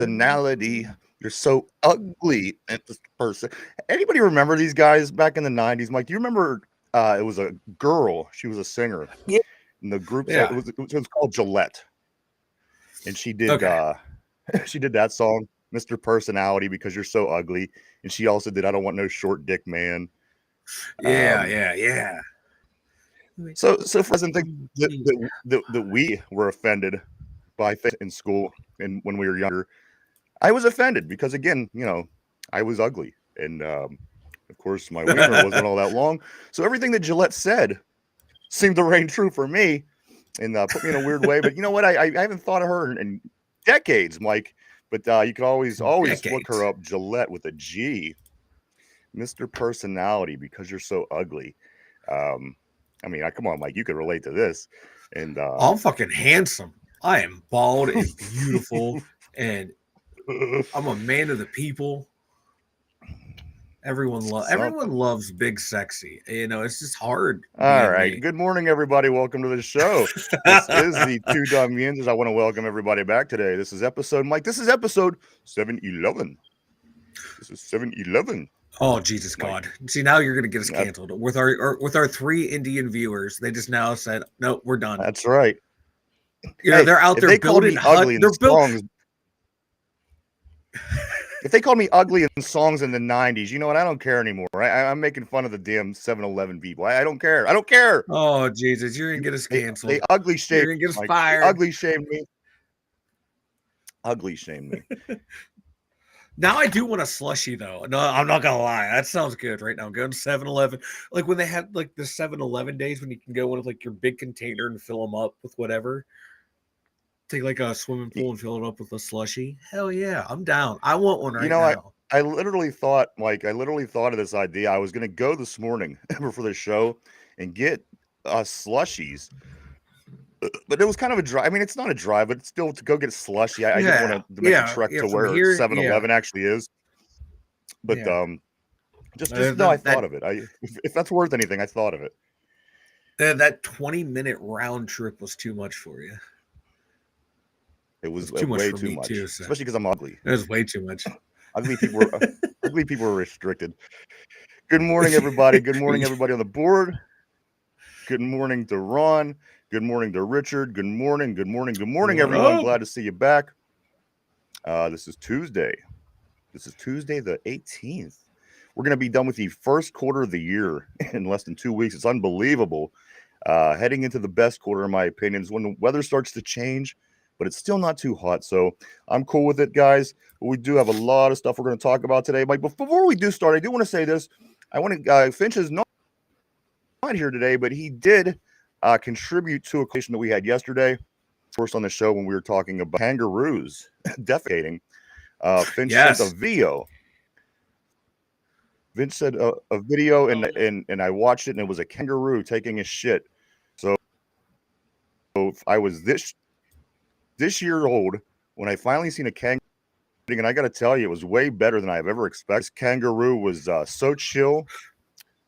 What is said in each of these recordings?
personality. You're so ugly at this person. Anybody remember these guys back in the 90s? Mike, do you remember it was a girl, she was a singer. Yeah. And the group said Yeah. it was called Gillette. And she did Okay. she did that song, Mr. Personality, because you're so ugly. And she also did I Don't Want No Short Dick Man. Yeah. Yeah. Yeah. So for doesn't think that we were offended by things in school and when we were younger. I was offended because again, I was ugly. And of course my wiener wasn't all that long. So everything that Gillette said seemed to reign true for me and put me in a weird way. But you know what? I haven't thought of her in decades, Mike. But you can always look her Decades. up, Gillette with a G, Mr. Personality, because you're so ugly. I mean, come on, Mike, you could relate to this. And I'm fucking handsome. I am bald and beautiful, and I'm a man of the people. Everyone loves big sexy. It's just hard All being right. me. Good morning, everybody. Welcome to the show. This is the Two Dum Yinzers. I want to welcome everybody back today. This is episode 711. This is 711. Oh Jesus Mike. God! See, now you're gonna get us canceled with our 3 Indian viewers. They just now said, "No, we're done." That's right. Yeah, they're out there building ugly in songs. If they called me ugly in songs in the 90s, you know what? I don't care anymore. I'm making fun of the damn 7-Eleven people. I don't care. I don't care. Oh Jesus, you're gonna get us canceled. They ugly shamed. You're gonna get us Mike. fired. They ugly shamed me. Ugly shamed me. Now I do want a slushie though. No, I'm not gonna lie. That sounds good right now. I'm going to 7-Eleven. Like when they had like the 7-Eleven days when you can go in with like your big container and fill them up with whatever. Take like a swimming pool and fill it up with a slushie. Hell yeah, I'm down. I want one right now. I literally thought of this idea. I was gonna go this morning before the show and get slushies. But it was kind of a drive. I mean, it's not a drive, but it's still to go get slushy. I didn't want to make a trek to where 7-Eleven actually is. But I thought of it. If that's worth anything, I thought of it. That 20-minute round trip was too much for you. It was way too much, too, so. Especially because I'm ugly. It was way too much. Ugly people were restricted. Good morning, everybody. Good morning, everybody on the board. Good morning to Ron. Good morning to Richard. Good morning, everyone. Glad to see you back. This is Tuesday. This is Tuesday the 18th. We're going to be done with the first quarter of the year in less than 2 weeks. It's unbelievable. Heading into the best quarter, in my opinion, is when the weather starts to change, but it's still not too hot. So I'm cool with it, guys. But we do have a lot of stuff we're going to talk about today. But before we do start, I do want to say this. I want to Finch is not here today, but he did contribute to a question that we had yesterday, first on the show when we were talking about kangaroos defecating. Finch sent a video. Vince said a video, and I watched it, and it was a kangaroo taking a shit. So I was this year old when I finally seen a kangaroo, and I got to tell you, it was way better than I've ever expected. This kangaroo was so chill.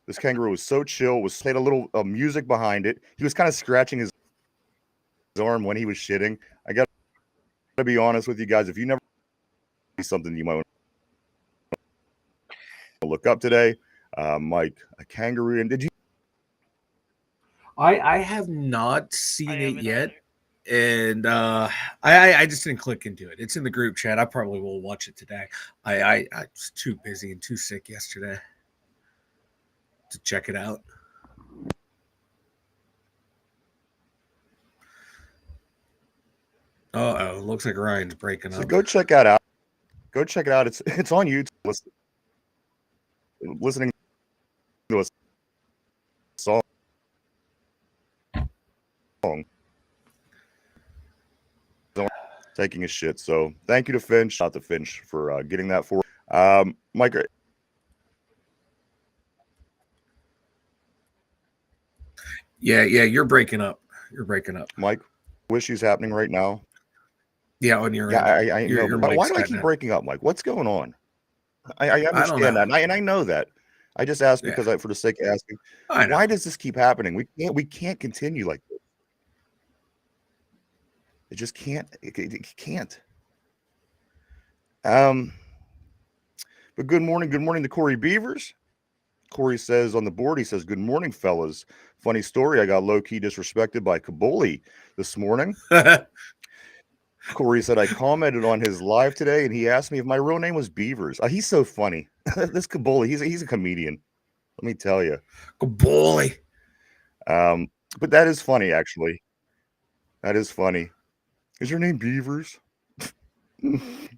This kangaroo was so chill. Played a little music behind it. He was kind of scratching his arm when he was shitting. I got to be honest with you guys. If you never see something you might want to look up today, Mike, a kangaroo. And did you? I have not seen it yet, and I just didn't click into it. It's in the group chat. I probably will watch it today. I was too busy and too sick yesterday to check it out. Uh-oh, looks like Ryan's breaking up. So go check that out. Go check it out. It's on YouTube. Listening to a song. Taking a shit. So thank you to Finch, not to Finch, for getting that for Mike. Yeah, you're breaking up. Mike, issues happening right now. Yeah, on your end. I know. Why do I keep breaking up, Mike? What's going on? I understand that, and I know that. I just asked because for the sake of asking, why does this keep happening? We can't continue like this. It just can't. It can't. But good morning to Corey Beavers. Corey says on the board, he says, "Good morning, fellas. Funny story, I got low-key disrespected by Kaboli this morning." Corey said, "I commented on his live today, and he asked me if my real name was Beavers." He's so funny. This Kaboli, he's a comedian. Let me tell you. Good boy. But that is funny, actually. That is funny. Is your name Beavers?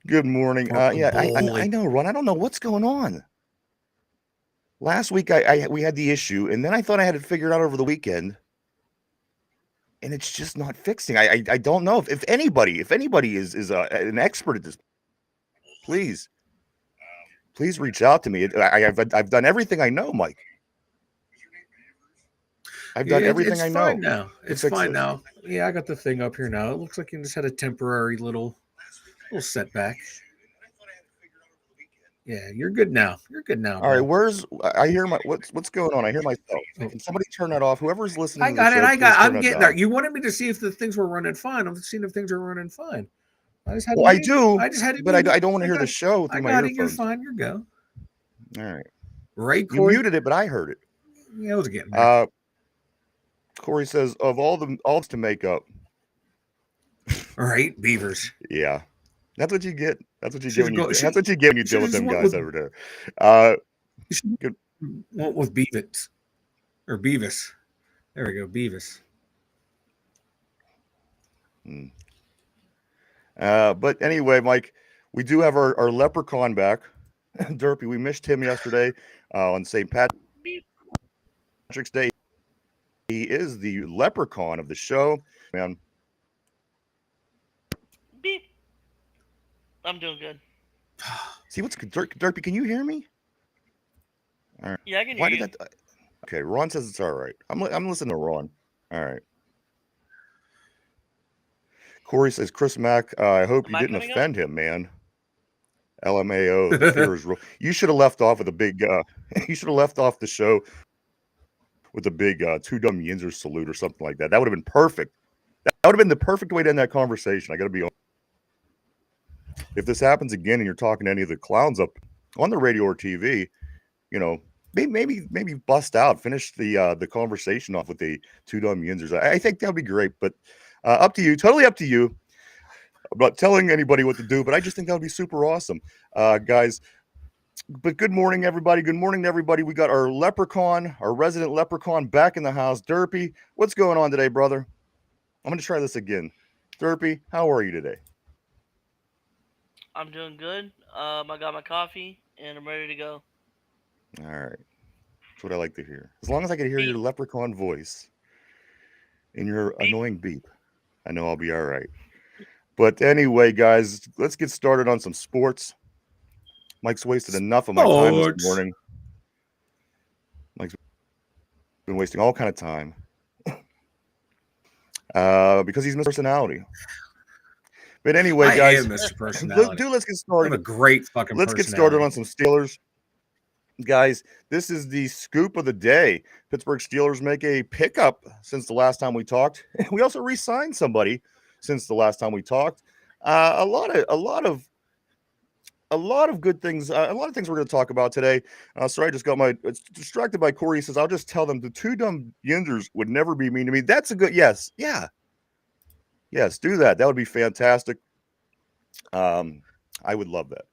Good morning. Yeah, I know, Ron. I don't know what's going on. Last week we had the issue, and then I thought I had it figured out over the weekend, and it's just not fixing. I don't know if anybody is an expert at this. Please reach out to me. I've done everything I know, Mike. I've done everything I know. Fine now. It's fine now. Yeah, I got the thing up here now. It looks like you just had a temporary little setback. Yeah, you're good now. You're good now. All right, I hear what's going on? I hear myself. Can somebody turn that off? Whoever's listening to the show, I'm getting there. You wanted me to see if the things were running fine. I'm seeing if things are running fine. I just had but I don't want to hear the show through my earphones. You're fine. You're go. All right. Right, Corey? You muted it, but I heard it. Yeah, I was getting there. Corey says, of all to make up. All right, Beavers. Yeah. That's what you get. That's what you get that's what you get when you deal with them guys over there. Good. Went with Beavis. Or Beavis. There we go, Beavis. But anyway, Mike, we do have our leprechaun back. Derpy, we missed him yesterday on St. Patrick's Day. He is the leprechaun of the show, man. Beep. I'm doing good. See what's Derpy? Can you hear me? All right. Yeah, I can hear you. Okay, Ron says it's all right. I'm listening to Ron. All right. Corey says, Chris Mack, I hope you didn't offend him, man. LMAO. The fear is real. You should have left off with a big. You should have left off the show with a big two Dum Yinzers salute or something like that. That would have been perfect. That would have been the perfect way to end that conversation. I got to be honest. If this happens again and you're talking to any of the clowns up on the radio or TV, you know, maybe bust out, finish the conversation off with the two Dum Yinzers. I think that would be great, but up to you. Totally up to you. I'm not telling anybody what to do, but I just think that would be super awesome, guys. But good morning, everybody. Good morning to everybody. We got our leprechaun, our resident leprechaun back in the house. Derpy, what's going on today, brother? I'm going to try this again. Derpy, how are you today? I'm doing good. I got my coffee, and I'm ready to go. All right. That's what I like to hear. As long as I can hear your leprechaun voice and your annoying beep, I know I'll be all right. But anyway, guys, let's get started on some sports. Mike's wasted enough of my time this morning. Mike's been wasting all kind of time because he's Mr. Personality. But anyway, guys, I am Mr. Personality. Let's get started. I'm a great fucking Let's get started on some Steelers. Guys, this is the scoop of the day. Pittsburgh Steelers make a pickup since the last time we talked. We also re-signed somebody since the last time we talked. A lot of good things. A lot of things we're going to talk about today. Sorry, I just got distracted by Corey. He says, I'll just tell them the two Dum Yinzers would never be mean to me. That's a good, yes. Yeah. Yes, do that. That would be fantastic. I would love that.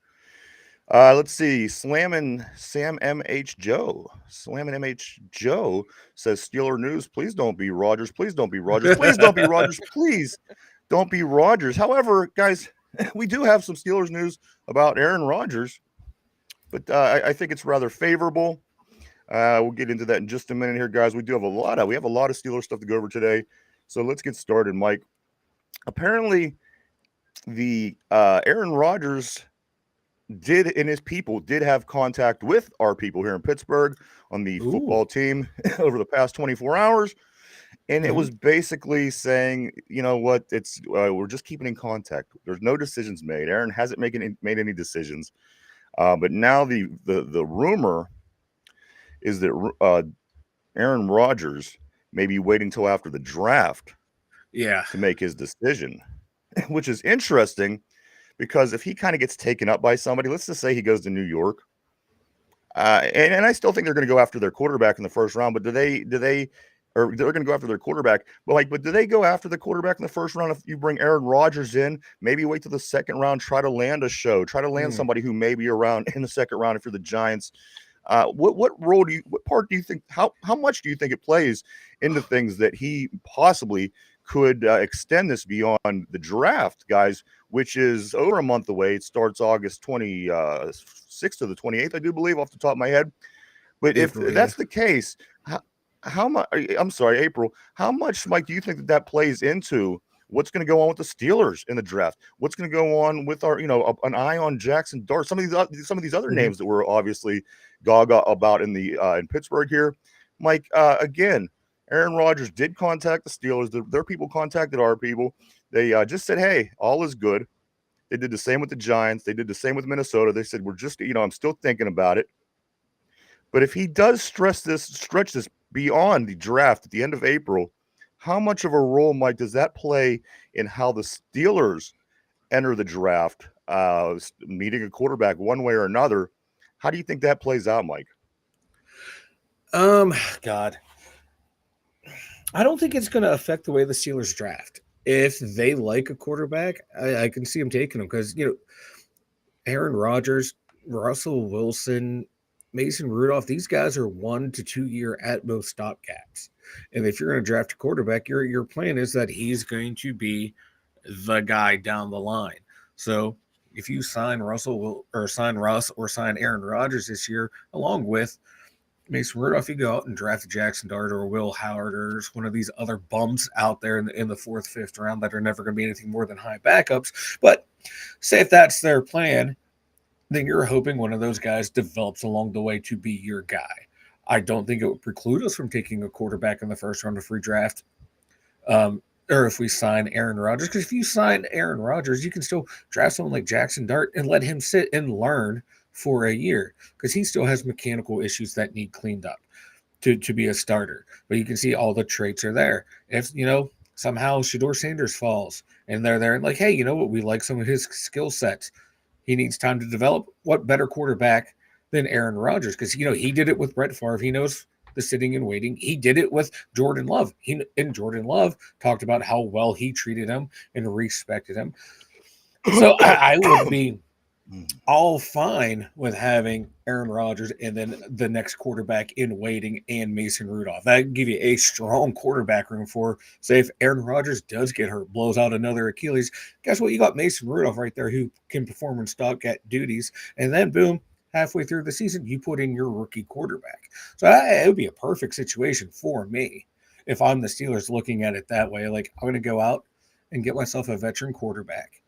Let's see. Slammin' Sam MH Joe. Slammin' MH Joe says, Steeler news. Please don't be Rodgers. Please don't be Rodgers. Please don't be Rodgers. Please don't be Rodgers. However, guys, we do have some Steelers news about Aaron Rodgers, but I think it's rather favorable. We'll get into that in just a minute here, guys. We have a lot of Steelers stuff to go over today. So let's get started, Mike. Apparently, the Aaron Rodgers and his people did have contact with our people here in Pittsburgh on the football team over the past 24 hours. And it was basically saying, you know what, it's we're just keeping in contact. There's no decisions made. Aaron hasn't made any decisions. But now the rumor is that Aaron Rodgers may be waiting till after the draft to make his decision, which is interesting because if he kind of gets taken up by somebody, let's just say he goes to New York, and I still think they're going to go after their quarterback in the first round. But or they're going to go after their quarterback. But do they go after the quarterback in the first round if you bring Aaron Rodgers in? Maybe wait till the second round, try to land somebody who may be around in the second round if you're the Giants. What part do you think? How much do you think it plays into things that he possibly could extend this beyond the draft, guys, which is over a month away? It starts August 26th to the 28th, I do believe, off the top of my head. But April, if that's the case, how much? I'm sorry, April. How much, Mike, do you think that plays into what's going to go on with the Steelers in the draft? What's going to go on with our, an eye on Jackson Dart? Some of these other names that we're obviously gaga about in Pittsburgh here, Mike. Again, Aaron Rodgers did contact the Steelers. Their people contacted our people. They just said, "Hey, all is good." They did the same with the Giants. They did the same with Minnesota. They said, "We're just, I'm still thinking about it." But if he does stretch this beyond the draft at the end of April, how much of a role, Mike, does that play in how the Steelers enter the draft, needing a quarterback one way or another? How do you think that plays out, Mike? God, I don't think it's going to affect the way the Steelers draft. If they like a quarterback, I can see them taking him because Aaron Rodgers, Russell Wilson, Mason Rudolph, these guys are 1 to 2 year at most stopgaps. And if you're going to draft a quarterback, your plan is that he's going to be the guy down the line. So if you sign Russell or sign Russ or sign Aaron Rodgers this year, along with Mason Rudolph, you go out and draft Jackson Dart or Will Howard or one of these other bums out there in the fourth, fifth round that are never going to be anything more than high backups. But say if that's their plan, then you're hoping one of those guys develops along the way to be your guy. I don't think it would preclude us from taking a quarterback in the first round of free draft, or if we sign Aaron Rodgers. Because if you sign Aaron Rodgers, you can still draft someone like Jackson Dart and let him sit and learn for a year because he still has mechanical issues that need cleaned up to be a starter. But you can see all the traits are there. If, somehow Shedeur Sanders falls and they're there and like, hey, you know what? We like some of his skill sets. He needs time to develop. What better quarterback than Aaron Rodgers? Because, he did it with Brett Favre. He knows the sitting and waiting. He did it with Jordan Love. Jordan Love talked about how well he treated him and respected him. So I would be all fine with having Aaron Rodgers and then the next quarterback in waiting and Mason Rudolph. That give you a strong quarterback room for, say, if Aaron Rodgers does get hurt, blows out another Achilles, guess what? You got Mason Rudolph right there who can perform in stopgap duties. And then, boom, halfway through the season, you put in your rookie quarterback. So it would be a perfect situation for me if I'm the Steelers looking at it that way. Like, I'm going to go out and get myself a veteran quarterback.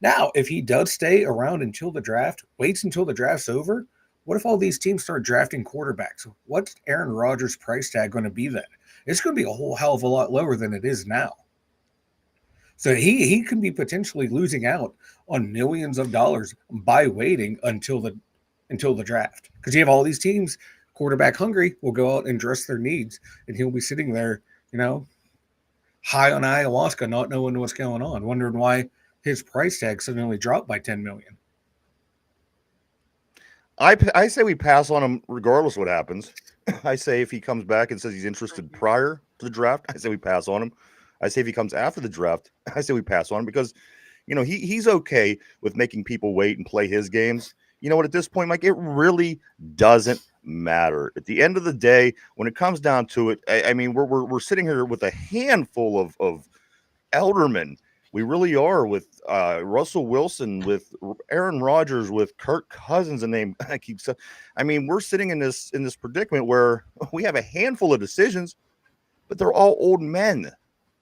Now, if he does stay around until the draft, waits until the draft's over, what if all these teams start drafting quarterbacks? What's Aaron Rodgers' price tag going to be then? It's going to be a whole hell of a lot lower than it is now. So he could be potentially losing out on millions of dollars by waiting until the draft. Because you have all these teams, quarterback hungry, will go out and address their needs, and he'll be sitting there, high on ayahuasca, not knowing what's going on, wondering why his price tag suddenly dropped by $10 million. I say we pass on him regardless of what happens. I say if he comes back and says he's interested prior to the draft, I say we pass on him. I say if he comes after the draft, I say we pass on him because, he's okay with making people wait and play his games. You know what? At this point, Mike, it really doesn't matter. At the end of the day, when it comes down to it, I mean, we're sitting here with a handful of eldermen. We really are with Russell Wilson, with Aaron Rodgers, with Kirk Cousins, a name I keep. I mean, we're sitting in this predicament where we have a handful of decisions, but they're all old men.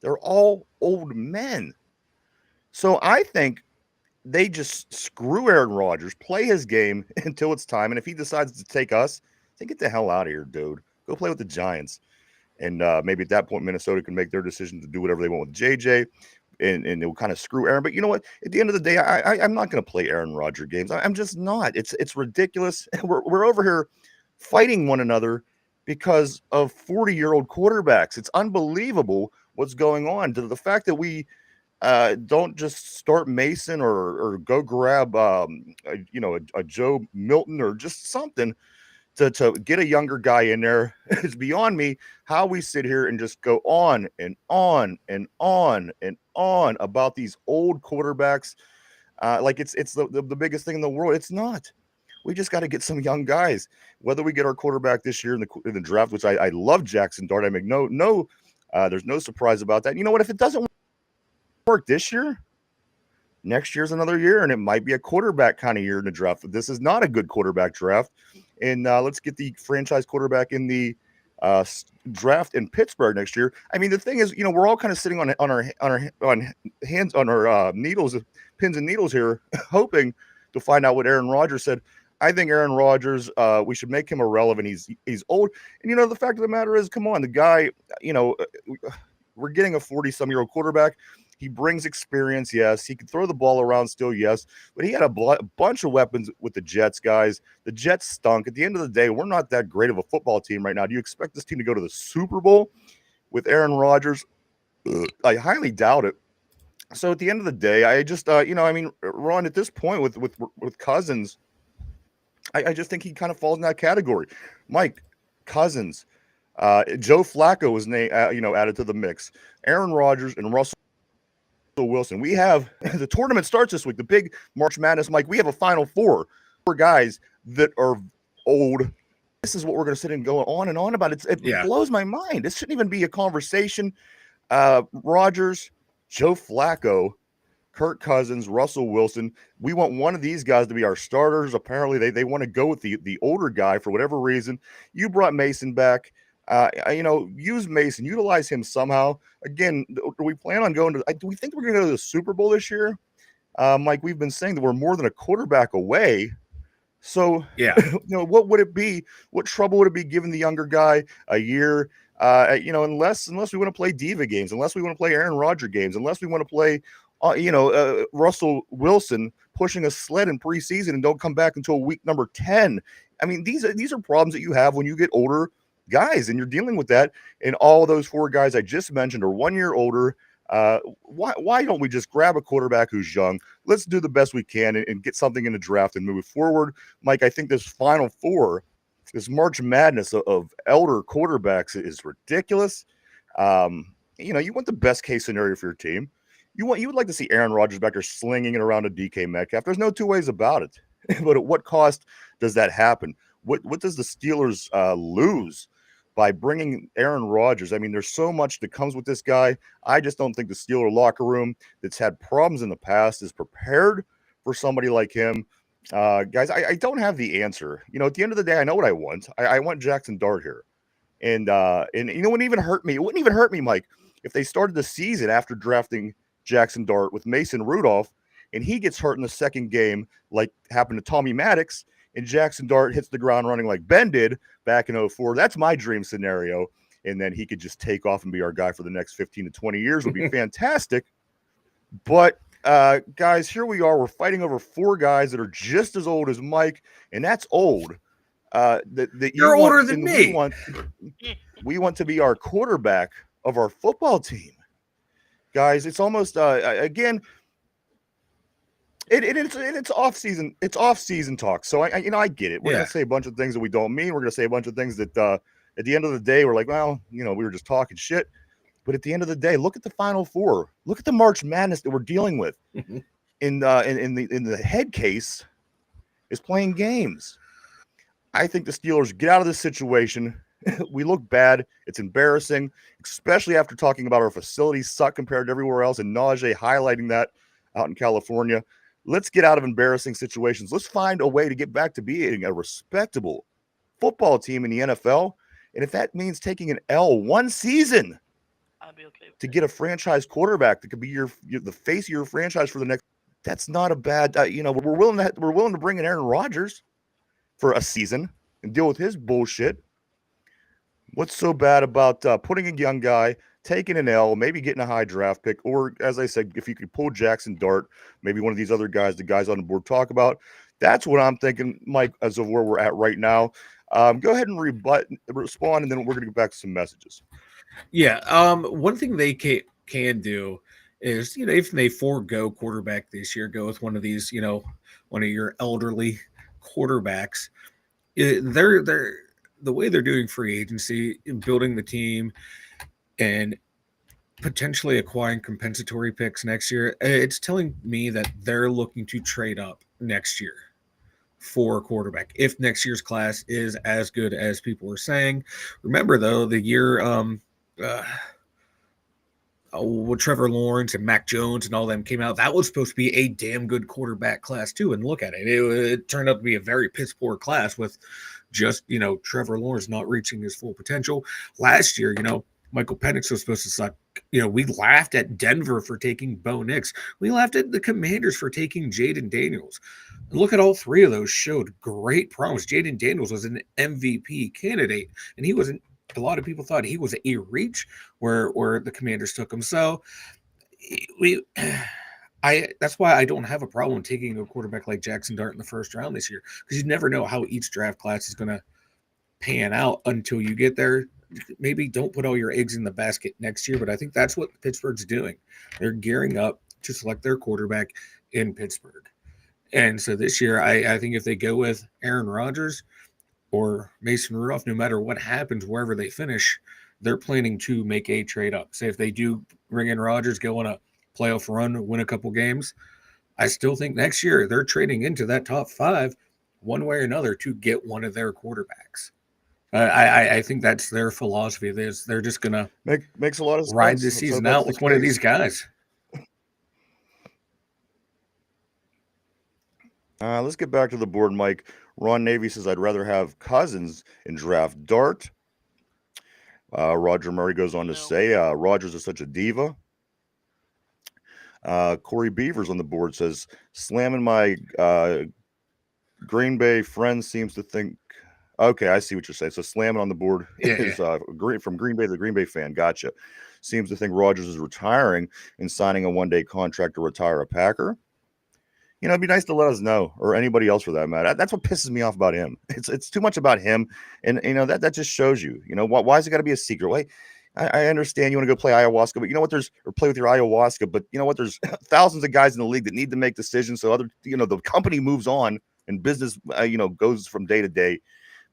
They're all old men. So I think they just screw Aaron Rodgers, play his game until it's time, and if he decides to take us, then get the hell out of here, dude. Go play with the Giants, and maybe at that point Minnesota can make their decision to do whatever they want with JJ. And it will kind of screw Aaron. But you know what? At the end of the day, I'm not going to play Aaron Rodgers games. I'm just not. It's ridiculous. We're over here fighting one another because of 40-year-old quarterbacks. It's unbelievable what's going on. To the fact that we don't just start Mason or go grab a Joe Milton or just something to get a younger guy in there. It's beyond me how we sit here and just go on and on and on and on about these old quarterbacks. Like it's the biggest thing in the world. It's not. We just got to get some young guys. Whether we get our quarterback this year in the draft, which I love Jackson Dart. I make there's no surprise about that. And you know what? If it doesn't work this year, next year's another year, and it might be a quarterback kind of year in the draft. This is not a good quarterback draft, and let's get the franchise quarterback in the draft in Pittsburgh next year. I mean, the thing is, we're all kind of sitting on our needles, pins and needles here, hoping to find out what Aaron Rodgers said. I think Aaron Rodgers, we should make him irrelevant. He's old, and the fact of the matter is, come on, the guy, we're getting a 40-some-year-old quarterback. He brings experience, yes. He can throw the ball around still, yes. But he had a bunch of weapons with the Jets, guys. The Jets stunk. At the end of the day, we're not that great of a football team right now. Do you expect this team to go to the Super Bowl with Aaron Rodgers? I highly doubt it. So at the end of the day, I just, Ron, at this point with Cousins, I just think he kind of falls in that category. Mike, Cousins, Joe Flacco was added to the mix. Aaron Rodgers and Russell Wilson. We have the tournament starts this week, the big March Madness. Mike, we have a Final Four guys that are old. This is what we're going to sit and go on and on about. It blows my mind. This shouldn't even be a conversation. Rodgers, Joe Flacco, Kirk Cousins, Russell Wilson. We want one of these guys to be our starters. Apparently, they want to go with the older guy for whatever reason. You brought Mason back. Use Mason, utilize him somehow. Again, do we plan on going to? Do we think we're going to go to the Super Bowl this year? Mike, we've been saying that we're more than a quarterback away. So, yeah, what would it be? What trouble would it be giving the younger guy a year? Unless we want to play diva games, unless we want to play Aaron Rodgers games, unless we want to play, Russell Wilson pushing a sled in preseason and don't come back until week number 10. I mean, these are problems that you have when you get older guys, and you're dealing with that. And all those four guys I just mentioned are 1 year older. Why don't we just grab a quarterback who's young? Let's do the best we can and get something in the draft and move forward. Mike, I think this Final Four, this March Madness of elder quarterbacks is ridiculous. You want the best case scenario for your team. You would like to see Aaron Rodgers back there slinging it around a DK Metcalf. There's no two ways about it. But at what cost does that happen? What does the Steelers lose by bringing Aaron Rodgers? I mean, there's so much that comes with this guy. I just don't think the Steeler locker room that's had problems in the past is prepared for somebody like him. Guys, I don't have the answer. At the end of the day, I know what I want. I want Jackson Dart here. And it wouldn't even hurt me. It wouldn't even hurt me, Mike, if they started the season after drafting Jackson Dart with Mason Rudolph, and he gets hurt in the second game like happened to Tommy Maddox, and Jackson Dart hits the ground running like Ben did back in 2004. That's my dream scenario. And then he could just take off and be our guy for the next 15 to 20 years. Would be fantastic. But, guys, here we are. We're fighting over four guys that are just as old as Mike, and that's old. You're older than me. We want to be our quarterback of our football team. Guys, it's almost, again, it's off season. It's off season talk. So I get it. We're gonna say a bunch of things that we don't mean. We're gonna say a bunch of things that at the end of the day we're like, well, we were just talking shit. But at the end of the day, look at the Final Four. Look at the March Madness that we're dealing with. In the head case is playing games. I think the Steelers get out of this situation. We look bad. It's embarrassing, especially after talking about our facilities suck compared to everywhere else, and Najee highlighting that out in California. Let's get out of embarrassing situations. Let's find a way to get back to being a respectable football team in the NFL. And if that means taking an L one season I'll be okay with to get a franchise quarterback that could be the face of your franchise for the next, that's not a bad. We're willing to bring in Aaron Rodgers for a season and deal with his bullshit. What's so bad about putting a young guy, taking an L, maybe getting a high draft pick, or as I said, if you could pull Jackson Dart, maybe one of these other guys, the guys on the board talk about. That's what I'm thinking, Mike, as of where we're at right now. Go ahead and respond, and then we're going to get back to some messages. Yeah. One thing they can do is, if they forego quarterback this year, go with one of these, one of your elderly quarterbacks. They're the way they're doing free agency, building the team, and potentially acquiring compensatory picks next year. It's telling me that they're looking to trade up next year for a quarterback if next year's class is as good as people are saying. Remember, though, the year when Trevor Lawrence and Mac Jones and all them came out, that was supposed to be a damn good quarterback class too. And look at it. It turned out to be a very piss poor class with just, Trevor Lawrence not reaching his full potential. Last year, Michael Penix was supposed to suck. We laughed at Denver for taking Bo Nix. We laughed at the Commanders for taking Jaden Daniels. And look at all three of those showed great promise. Jaden Daniels was an MVP candidate, and he wasn't. A lot of people thought he was a reach where the Commanders took him. So that's why I don't have a problem taking a quarterback like Jackson Dart in the first round this year, because you never know how each draft class is going to pan out until you get there. Maybe don't put all your eggs in the basket next year, but I think that's what Pittsburgh's doing. They're gearing up to select their quarterback in Pittsburgh. And so this year, I think if they go with Aaron Rodgers or Mason Rudolph, no matter what happens, wherever they finish, they're planning to make a trade up. Say if they do bring in Rodgers, go on a playoff run, win a couple games, I still think next year they're trading into that top 5 one way or another to get one of their quarterbacks. I think that's their philosophy. They're just going to makes a lot of ride sense. this season out with one of these guys. Let's get back to the board, Mike. Ron Navy says, I'd rather have Cousins in draft Dart. Roger Murray goes on to say, Rodgers is such a diva. Corey Beavers on the board says, slamming my Green Bay friend seems to think. Okay, I see what you're saying. So slamming on the board is from Green Bay, the Green Bay fan. Gotcha. Seems to think Rodgers is retiring and signing a one-day contract to retire a Packer. It'd be nice to let us know, or anybody else for that matter. That's what pisses me off about him. It's too much about him, and that just shows you. Why is it got to be a secret? Why? I understand you want to go play ayahuasca, but you know what? Or play with your ayahuasca, but you know what? There's thousands of guys in the league that need to make decisions. So the company moves on, and business, goes from day to day,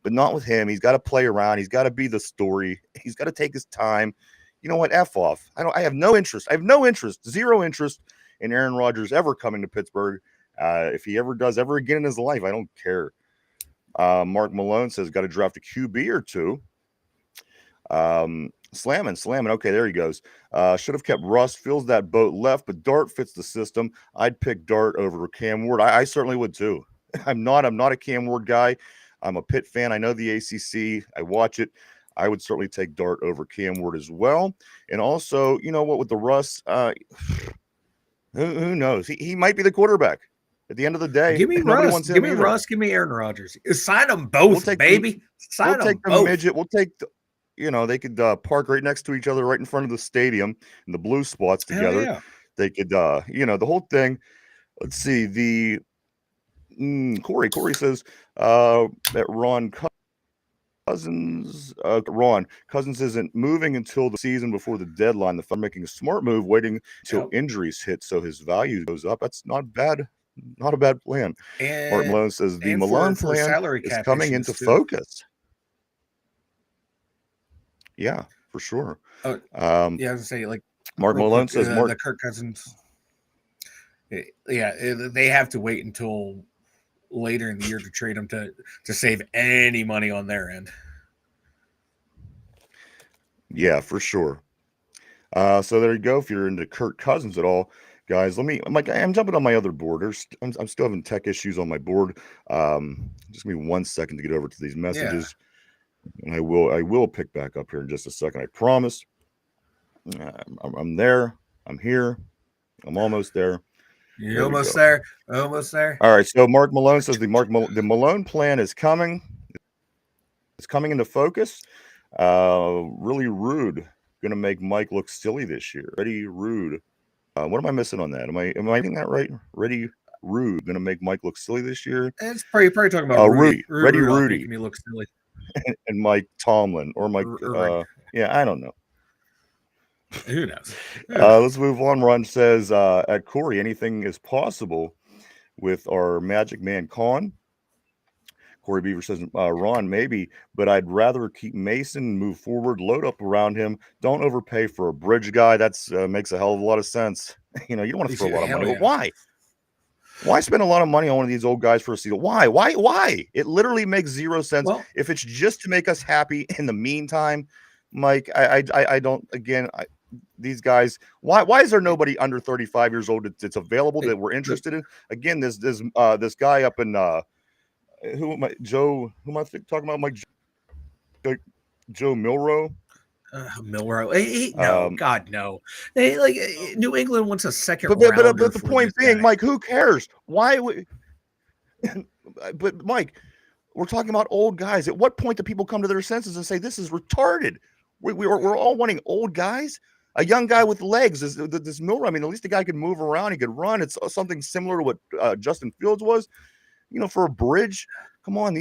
but not with him. He's got to play around. He's got to be the story. He's got to take his time. You know what? F off. I have no interest. Zero interest in Aaron Rodgers ever coming to Pittsburgh. If he ever does ever again in his life, I don't care. Mark Malone says, got to draft a QB or two. Slamming. Okay, there he goes. Should have kept Russ. Feels that boat left, but Dart fits the system. I'd pick Dart over Cam Ward. I certainly would too. I'm not a Cam Ward guy. I'm a Pitt fan. I know the ACC. I watch it. I would certainly take Dart over Cam Ward as well. And also, with the Russ, who knows? He might be the quarterback. At the end of the day, give me Russ. Give me Russ. Give me Aaron Rodgers. Sign them both, baby. Sign them both. Midget. We'll take the. They could park right next to each other, right in front of the stadium, in the blue spots together. Yeah. They could, the whole thing. Let's see. The Corey says that Ron Cousins isn't moving until the season before the deadline. The fund making a smart move, waiting until injuries hit, so his value goes up. That's not bad. Not a bad plan. Martin Malone says the Malone plan is coming into focus. Yeah, for sure. I was gonna say, like, Mark Malone says the Kirk Cousins. Yeah, they have to wait until later in the year to trade him to save any money on their end. Yeah, for sure. So there you go. If you're into Kirk Cousins at all, guys, I'm jumping on my other board. I'm still having tech issues on my board. Just give me 1 second to get over to these messages. Yeah. And I will pick back up here in just a second. I promise. I'm there. I'm here. I'm almost there. You're almost there. Almost there. All right. So Mark Malone says the Malone plan is coming. It's coming into focus. Really rude. Going to make Mike look silly this year. Ready rude. What am I missing on that? Am I getting that right? Ready rude. Going to make Mike look silly this year. It's probably talking about Rudy. Ready Rudy. Making me look silly. And Mike Tomlin or Mike. Yeah, I don't know. Who knows? Let's move on. Ron says, at Corey, anything is possible with our Magic Man Con. Corey Beaver says, Ron, maybe, but I'd rather keep Mason, move forward, load up around him. Don't overpay for a bridge guy. That's makes a hell of a lot of sense. You don't want to throw a lot of money, but why? Why spend a lot of money on one of these old guys for a season? Why? Why? It literally makes zero sense. Well, if it's just to make us happy in the meantime, Mike, I don't. Again, these guys. Why is there nobody under 35 years old that's available that we're interested in? Again, this guy up in who am I? Joe? Who am I talking about? Mike? Joe Milrow. Milrow. No, God, no. New England wants a second but the point being, guy. Mike, who cares? Why? But Mike, we're talking about old guys. At what point do people come to their senses and say this is retarded? We're all wanting old guys. A young guy with legs is this Milrow. I mean, at least the guy could move around. He could run. It's something similar to what Justin Fields was. For a bridge. Come on,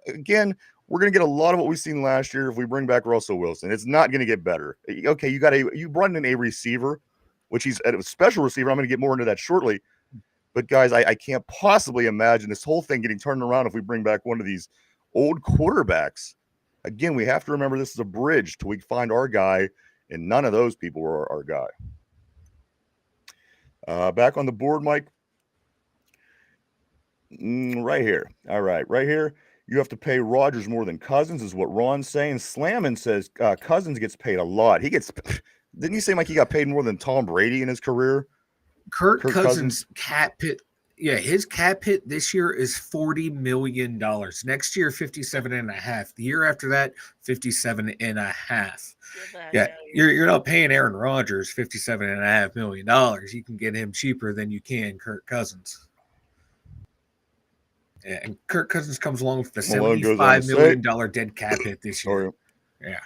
again. We're going to get a lot of what we've seen last year if we bring back Russell Wilson. It's not going to get better. Okay, you brought in a receiver, which he's a special receiver. I'm going to get more into that shortly. But guys, I can't possibly imagine this whole thing getting turned around if we bring back one of these old quarterbacks. Again, we have to remember this is a bridge till we find our guy, and none of those people are our guy. Back on the board, Mike. Right here. All right, right here. You have to pay Rodgers more than Cousins, is what Ron's saying. Slammin says Cousins gets paid a lot. Didn't you say, Mike, he got paid more than Tom Brady in his career? Kirk Cousins cap hit. Yeah, his cap hit this year is $40 million. Next year, 57.5. The year after that, 57.5. Yeah, you're not paying Aaron Rodgers $57.5 million. You can get him cheaper than you can Kirk Cousins. Yeah, and Kirk Cousins comes along with the $75 million dead cap hit this year. Yeah.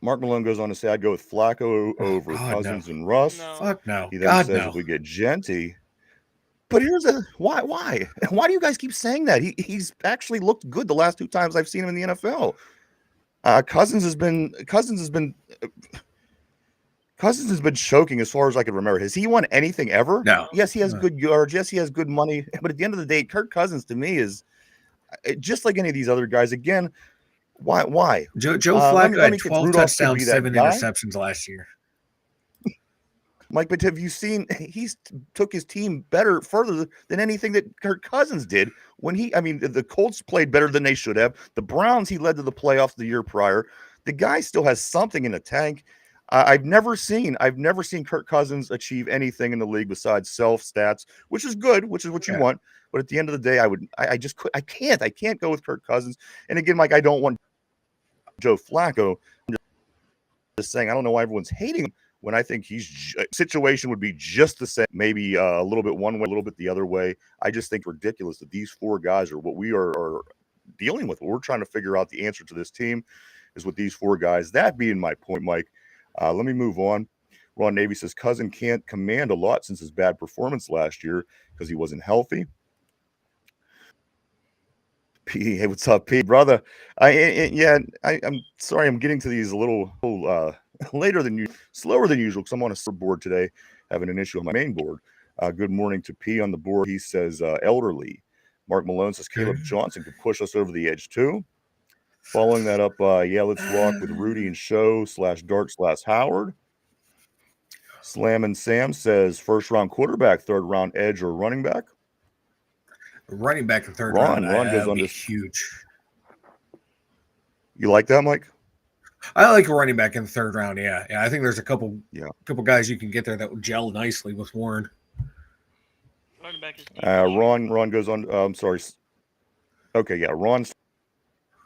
Mark Malone goes on to say, I'd go with Flacco over Cousins and Russ. No. Fuck no. He then says, if we get Genty. But here's why? Why do you guys keep saying that? He's actually looked good the last two times I've seen him in the NFL. Cousins has been choking as far as I can remember. Has he won anything ever? No. Yes, he has good yards. Yes, he has good money. But at the end of the day, Kirk Cousins to me is just like any of these other guys. Again, why? Joe Flacco had 12 touchdowns, 7 interceptions last year. Mike, but have you seen he's took his team further than anything that Kirk Cousins did when the Colts played better than they should have. The Browns, he led to the playoffs the year prior. The guy still has something in the tank. I've never seen Kirk Cousins achieve anything in the league besides self stats, which is good, which is what you want. But at the end of the day, I can't go with Kirk Cousins. And again, Mike, I don't want Joe Flacco. I'm just saying, I don't know why everyone's hating him when I think situation would be just the same, maybe a little bit one way, a little bit the other way. I just think ridiculous that these four guys are what we are dealing with. What we're trying to figure out the answer to this team is with these four guys. That being my point, Mike. Let me move on. Ron Navy says Cousin can't command a lot since his bad performance last year because he wasn't healthy. P, hey, what's up, P, brother? I'm sorry, I'm getting to these a little later than you, slower than usual because I'm on a board today, having an issue on my main board. Good morning to P on the board. He says elderly. Mark Malone says Caleb Johnson could push us over the edge too. Following that up, let's rock with Rudy and Show /Dark/Howard. Slam and Sam says first round quarterback, third round edge or running back. Running back in third round. Ron goes on to huge. You like that, Mike? I like a running back in the third round. Yeah. I think there's a couple guys you can get there that would gel nicely with Warren. Running back is Ron goes on. I'm sorry. Okay, yeah. Ron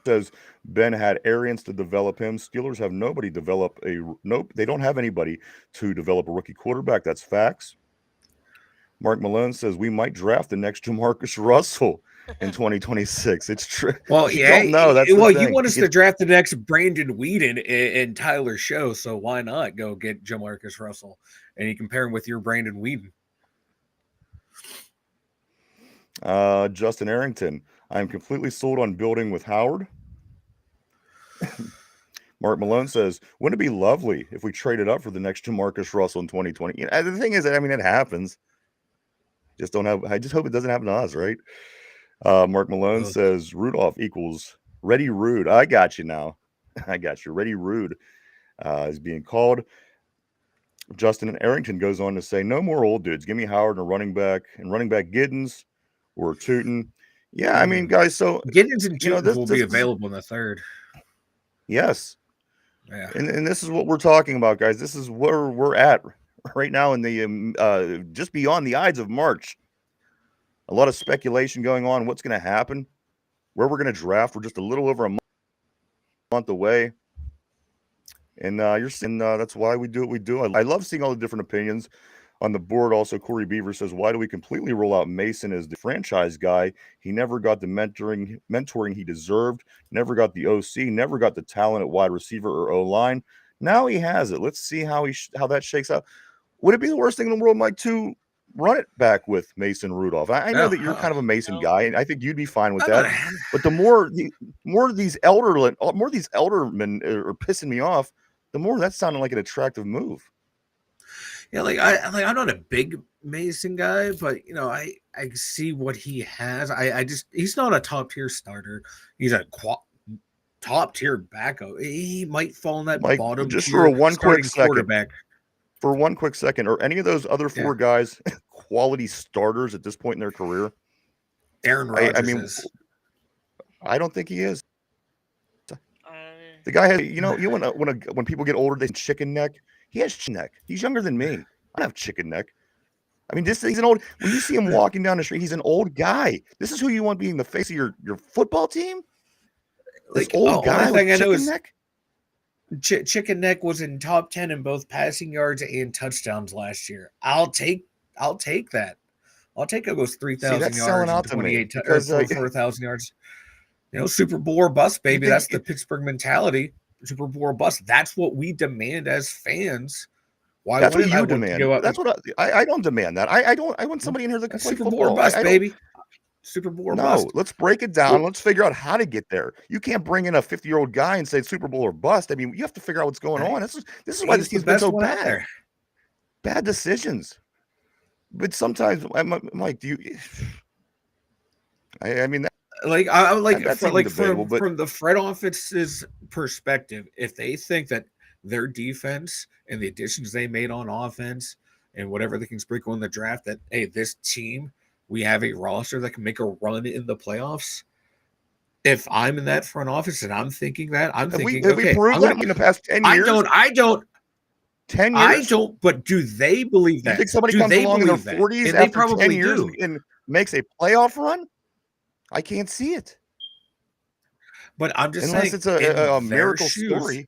says Ben had Arians to develop him. Steelers have nobody develop they don't have anybody to develop a rookie quarterback. That's facts. Mark Malone says we might draft the next Jamarcus Russell in 2026. It's true. Well, yeah. No, that's you want us to draft the next Brandon Weeden and Tyler Show, so why not go get Jamarcus Russell and you compare him with your Brandon Weeden? Justin Arrington, I'm completely sold on building with Howard. Mark Malone says, "Wouldn't it be lovely if we traded up for the next Jamarcus Russell in 2020?" The thing is, I mean, it happens. I just hope it doesn't happen to us, right? Mark Malone says, "Rudolph equals Ready Rude." I got you now. I got you. Ready Rude is being called. Justin and Arrington goes on to say, "No more old dudes. Give me Howard and running back Giddens or Tootin." Yeah, I mean, guys. So Giddens and Tootin this will be available in the third. Yes. Yeah. And this is what we're talking about, guys. This is where we're at right now in the just beyond the Ides of March. A lot of speculation going on. What's going to happen? Where we're going to draft? We're just a little over a month away, and that's why we do what we do. I love seeing all the different opinions on the board. Also, Corey Beaver says, "Why do we completely roll out Mason as the franchise guy? He never got the mentoring he deserved. Never got the OC. Never got the talent at wide receiver or O line. Now he has it. Let's see how that shakes out. Would it be the worst thing in the world, Mike, to run it back with Mason Rudolph? I know that you're kind of a Mason guy, and I think you'd be fine with that. But the more of these eldermen are pissing me off, the more that's sounding like an attractive move." Yeah, I'm not a big Mason guy, but I see what he has. He's not a top tier starter. He's a top tier backup. He might fall in that bottom just tier for one quick quarterback. For one quick second, are any of those other four guys quality starters at this point in their career? Aaron Rodgers is. I don't think he is. The guy has, when people get older, they have chicken neck. He has chicken neck. He's younger than me. I don't have chicken neck. I mean, he's an old. When you see him walking down the street, he's an old guy. This is who you want being the face of your football team. This old guy with chicken neck. Chicken neck was in top 10 in both passing yards and touchdowns last year. I'll take that. I'll take those 3,000 yards and 28 or 4,000 yards. Super Bowl or bust, baby. That's the Pittsburgh mentality. Super Bowl or bust. That's what we demand as fans. Why? That's what you demand. That's what I don't demand that. I want somebody in here that can play Super football. Bowl or bust, baby. Super Bowl or bust. Let's break it down. Let's figure out how to get there. You can't bring in a 50-year-old guy and say Super Bowl or bust. I mean, you have to figure out what's going on. This is why this team's been so bad. Bad decisions. But sometimes, Mike, do you? I mean, from the front office's perspective, if they think that their defense and the additions they made on offense and whatever they can sprinkle in the draft, that hey, this team, we have a roster that can make a run in the playoffs. If I'm in that front office and I'm thinking that, I'm thinking, have we proved that in the past 10 years? I don't. 10 years? I don't, but do they believe that? You think somebody comes along in their 40s after 10 years and makes a playoff run? I can't see it. But I'm just saying, unless it's a miracle story.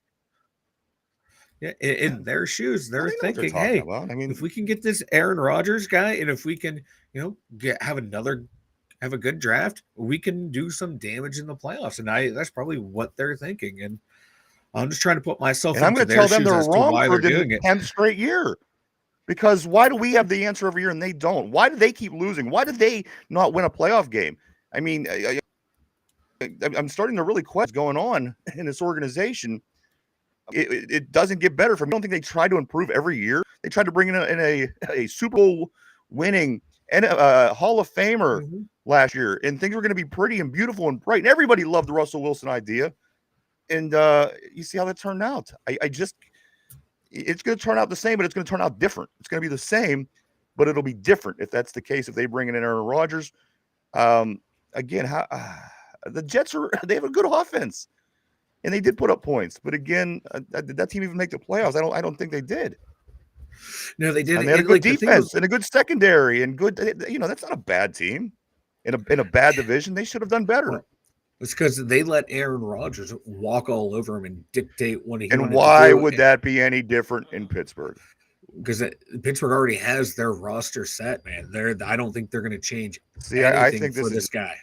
Yeah, in their shoes, they're thinking, hey, if we can get this Aaron Rodgers guy, and if we can, have a good draft, we can do some damage in the playoffs. And that's probably what they're thinking. And I'm just trying to put myself into their shoes. I'm going to tell them they're wrong for the 10th straight year. Because why do we have the answer every year and they don't? Why do they keep losing? Why do they not win a playoff game? I mean, I'm starting to really question what's going on in this organization. It doesn't get better for me. I don't think they try to improve every year. They tried to bring in a Super Bowl winning and a Hall of Famer last year, and things were going to be pretty and beautiful and bright. And everybody loved the Russell Wilson idea. And you see how that turned out. It's going to turn out the same, but it's going to turn out different. It's going to be the same, but it'll be different if that's the case. If they bring in Aaron Rodgers, again, the Jets they have a good offense. And they did put up points, but again, did that team even make the playoffs? I don't think they did. No, they didn't. And they had a good defense and a good secondary and good. That's not a bad team in a bad division. They should have done better. It's because they let Aaron Rodgers walk all over him and dictate what he. And why would that be any different in Pittsburgh? Because Pittsburgh already has their roster set, man. I don't think they're going to change. See, I think this guy.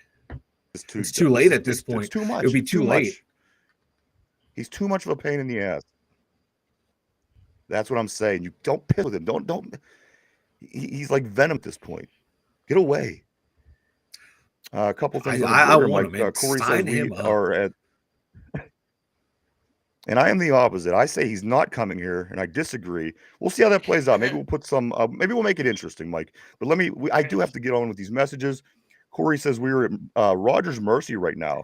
It's too late at this point. It's too much. It'll be too late. He's too much of a pain in the ass. That's what I'm saying. You don't piss with him. Don't. He's like venom at this point. Get away. A couple things. I want him. Corey Sign says him we up. are at. And I am the opposite. I say he's not coming here, and I disagree. We'll see how that plays out. Maybe we'll put some. Maybe we'll make it interesting, Mike. But I do have to get on with these messages. Corey says we were at Rogers Mercy right now.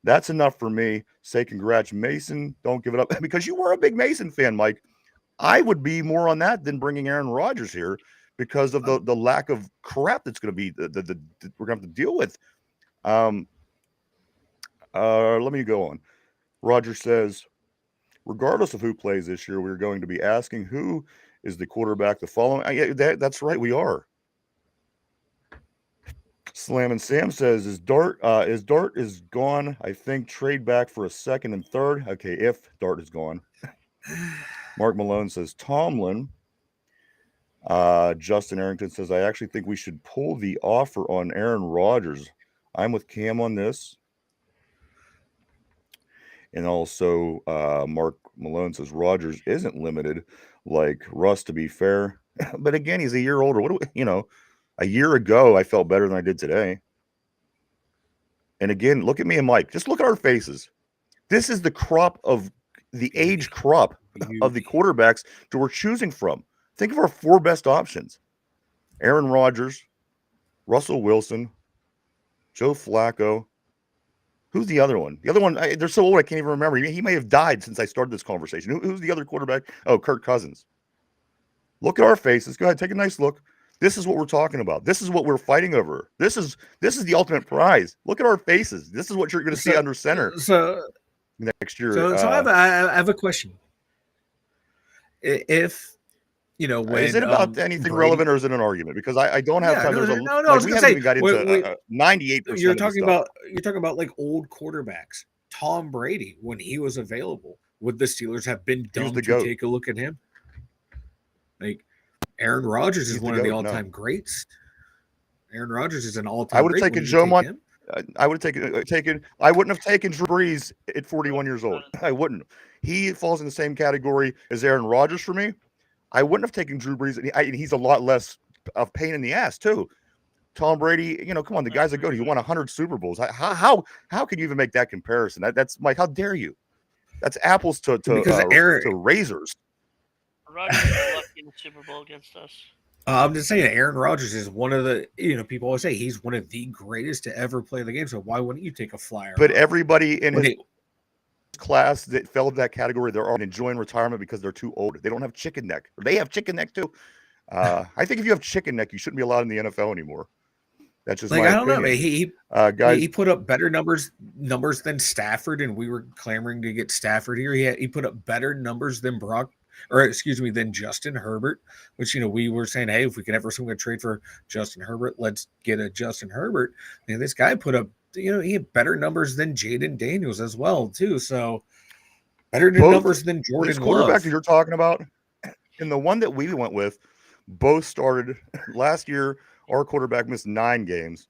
That's enough for me. Say congrats, Mason. Don't give it up because you were a big Mason fan, Mike. I would be more on that than bringing Aaron Rodgers here because of the lack of crap that's going to be we're going to have to deal with. Let me go on. Roger says, regardless of who plays this year, we're going to be asking who is the quarterback the following. Yeah, that's right, we are. Slam and Sam says, is Dart is gone. I think trade back for a second and third. Okay, if Dart is gone. Mark Malone says Tomlin. Justin Arrington says, I actually think we should pull the offer on Aaron Rodgers. I'm with Cam on this. And also, Mark Malone says Rodgers isn't limited like Russ, to be fair. But again, he's a year older. A year ago, I felt better than I did today. And again, look at me and Mike. Just look at our faces. This is the crop of the age crop of the quarterbacks that we're choosing from. Think of our four best options: Aaron Rodgers, Russell Wilson, Joe Flacco. Who's the other one? The other one, they're so old I can't even remember. He may have died since I started this conversation. Who's the other quarterback? Oh, Kirk Cousins. Look at our faces. Go ahead, take a nice look. This is what we're talking about. This is what we're fighting over. This is the ultimate prize. Look at our faces. This is what you're going to see under center next year. So I have a question. If when is it about anything relevant, or is it an argument? Because I don't have time. There's we haven't even got into 98%. You're talking about like old quarterbacks. Tom Brady, when he was available, would the Steelers have been dumb to take a look at him? Like Aaron Rodgers is one of the all-time greats. Aaron Rodgers is an all-time. I would have taken Joe Montana. I would have taken. I wouldn't have taken Drew Brees at 41 years old. I wouldn't. He falls in the same category as Aaron Rodgers for me. I wouldn't have taken Drew Brees. He's a lot less of pain in the ass too. Tom Brady, come on, the guy's a goat. He won 100 Super Bowls. How can you even make that comparison? That's Mike. How dare you? That's apples to razors. Rodgers is lucky in the Super Bowl against us. I'm just saying, Aaron Rodgers is one of the, people always say he's one of the greatest to ever play the game. So why wouldn't you take a flyer? But everybody in his class that fell into that category, they're all enjoying retirement because they're too old. They don't have chicken neck. They have chicken neck too. I think if you have chicken neck, you shouldn't be allowed in the NFL anymore. That's just my opinion. I don't know. He put up better numbers than Stafford, and we were clamoring to get Stafford here. He put up better numbers than than Justin Herbert, which, we were saying, hey, if we can ever trade for Justin Herbert, let's get a Justin Herbert. And this guy put up, he had better numbers than Jaden Daniels as well, too. So better numbers than Jordan Love. Quarterbacks that you're talking about, and the one that we went with, both started last year. Our quarterback missed 9 games.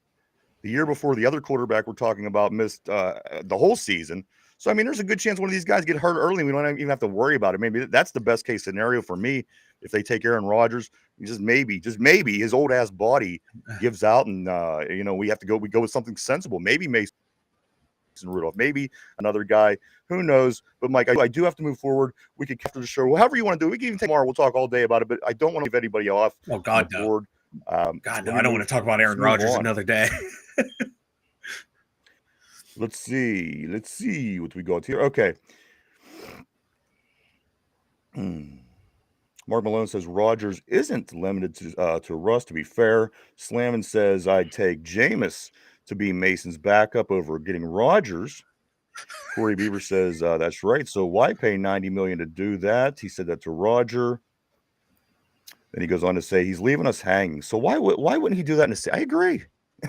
The year before, the other quarterback we're talking about missed the whole season. So, there's a good chance one of these guys get hurt early. We don't even have to worry about it. Maybe that's the best case scenario for me. If they take Aaron Rodgers, just maybe his old ass body gives out, and we have to go. We go with something sensible. Maybe Mason Rudolph, maybe another guy. Who knows? But Mike, I do have to move forward. We could capture the show, however you want to do it. We can even take tomorrow. We'll talk all day about it. But I don't want to leave anybody off. Oh God, no. God, no! I don't want to talk about Aaron Rodgers another day. Let's see what we got here. Okay. Mark Malone says Rodgers isn't limited to Russ, to be fair. Slammin says I'd take Jameis to be Mason's backup over getting Rodgers. Corey Beaver says that's right. So why pay $90 million to do that? He said that to Roger. Then he goes on to say he's leaving us hanging. So why wouldn't he do that in a season? I agree.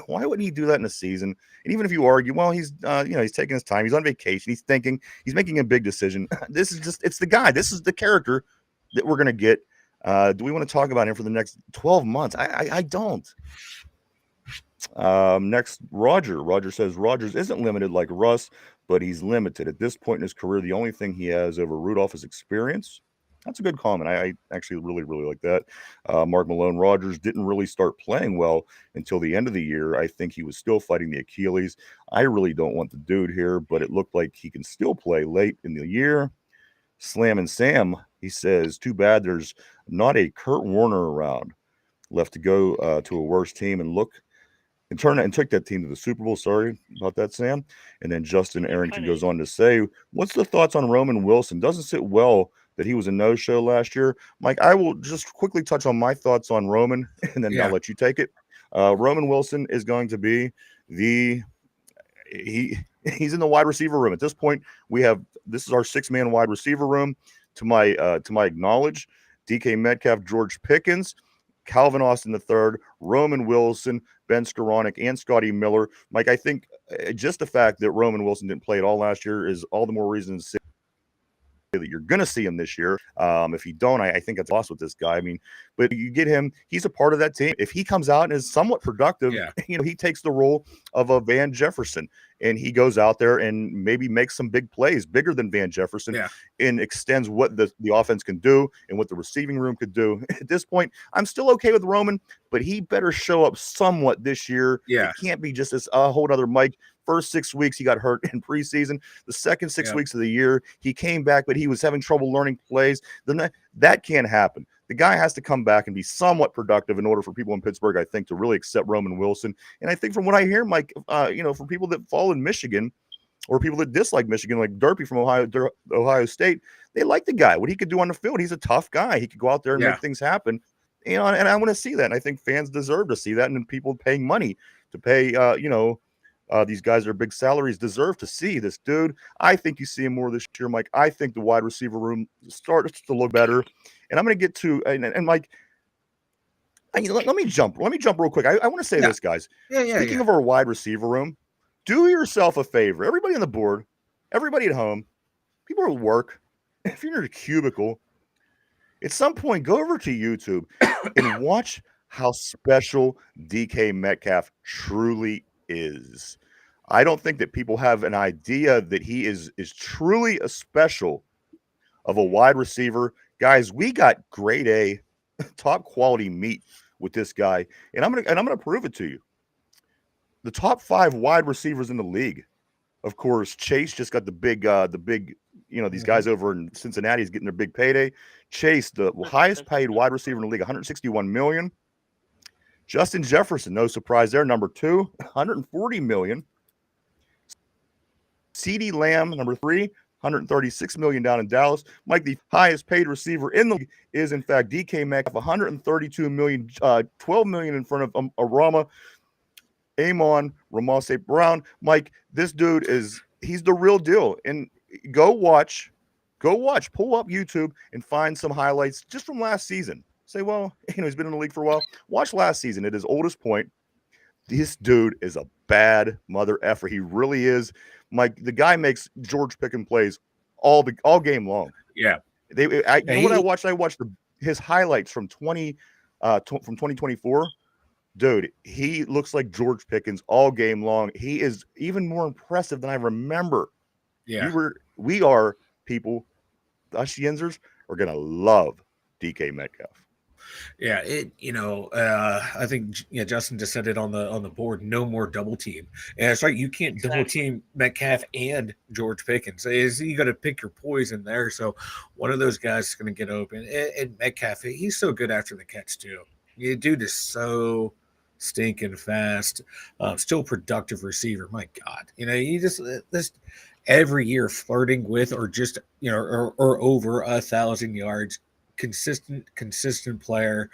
Why wouldn't he do that in a season? And even if you argue, well, he's he's taking his time. He's on vacation. He's thinking. He's making a big decision. It's the guy. This is the character that we're going to get. Do we want to talk about him for the next 12 months? I don't. Next, Roger. Roger says Rodgers isn't limited like Russ, but he's limited. At this point in his career, the only thing he has over Rudolph is experience. That's a good comment. I actually really, really like that. Mark Malone, Rodgers didn't really start playing well until the end of the year. I think he was still fighting the Achilles. I really don't want the dude here, but it looked like he can still play late in the year. Slam and Sam, he says, too bad there's not a Kurt Warner around left to go to a worse team and took that team to the Super Bowl. Sorry about that, Sam. And then Justin Arrington goes on to say, what's the thoughts on Roman Wilson? Doesn't sit well that he was a no-show last year. Mike, I will just quickly touch on my thoughts on Roman, and then I'll let you take it. Roman Wilson is going to be he's in the wide receiver room. At this point, this is our 6-man wide receiver room. To my knowledge, DK Metcalf, George Pickens, Calvin Austin III, Roman Wilson, Ben Skoranek, and Scotty Miller. Mike, I think just the fact that Roman Wilson didn't play at all last year is all the more reason to say that you're going to see him this year. If you don't, I think that's lost with this guy. I mean, but you get him, he's a part of that team. If he comes out and is somewhat productive, he takes the role of a Van Jefferson, and he goes out there and maybe makes some big plays, bigger than Van Jefferson, and extends what the offense can do and what the receiving room could do. At this point, I'm still okay with Roman, but he better show up somewhat this year. It can't be just this whole other Mike. First 6 weeks, he got hurt in preseason. The second 6 weeks of the year, he came back, but he was having trouble learning plays. Then that can't happen. The guy has to come back and be somewhat productive in order for people in Pittsburgh, I think, to really accept Roman Wilson. And I think from what I hear, Mike, from people that fall in Michigan or people that dislike Michigan, like Derpy from Ohio State, they like the guy. What he could do on the field, he's a tough guy. He could go out there and make things happen. And I want to see that. And I think fans deserve to see that. And people paying money to pay, these guys are big salaries deserve to see this dude. I think you see him more this year, Mike. I think the wide receiver room starts to look better. And I'm going to get to and Mike. Let me jump real quick. I want to say this, guys. Speaking of our wide receiver room, do yourself a favor. Everybody on the board, everybody at home, people at work, if you're in a cubicle, at some point go over to YouTube and watch how special DK Metcalf truly is. I don't think that people have an idea that he is truly a special of a wide receiver. Guys, we got grade A, top quality meat with this guy, and I'm gonna prove it to you. The top 5 wide receivers in the league. Of course, Chase just got the big, these guys over in Cincinnati is getting their big payday. Chase, the highest paid wide receiver in the league, 161 million. Justin Jefferson, no surprise there, number 2, 140 million. CeeDee Lamb, number 3, 136 million down in Dallas. Mike, the highest paid receiver in the league is in fact DK Metcalf, 132 million, 12 million in front of Arama, Amon, Ramon Brown. Mike, this dude he's the real deal. And go watch, pull up YouTube and find some highlights just from last season. Say, well, he's been in the league for a while. Watch last season at his oldest point. This dude is a bad mother effer. He really is. Mike, the guy makes George Pickens plays all game long. Yeah. I watched his highlights from 2024. Dude, he looks like George Pickens all game long. He is even more impressive than I remember. Yeah. We are people, us Yinzers are gonna love DK Metcalf. Yeah, I think Justin just said it on the board. No more double team, and it's right. You can't double team Metcalf and George Pickens. You got to pick your poison there. So one of those guys is going to get open. And Metcalf, he's so good after the catch too. The dude is so stinking fast. Still productive receiver. My God, you just this every year flirting with or just or over 1,000 yards. Consistent player,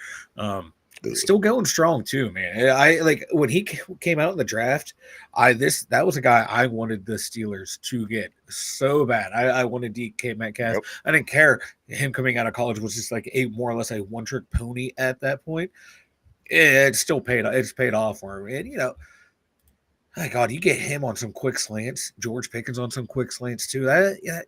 still going strong too, man. I like when he came out in the draft. That was a guy I wanted the Steelers to get so bad. I wanted DK Metcalf. Yep. I didn't care. Him coming out of college was just like more or less a one-trick pony at that point. It still paid. It's paid off for him, and my God, you get him on some quick slants. George Pickens on some quick slants too. You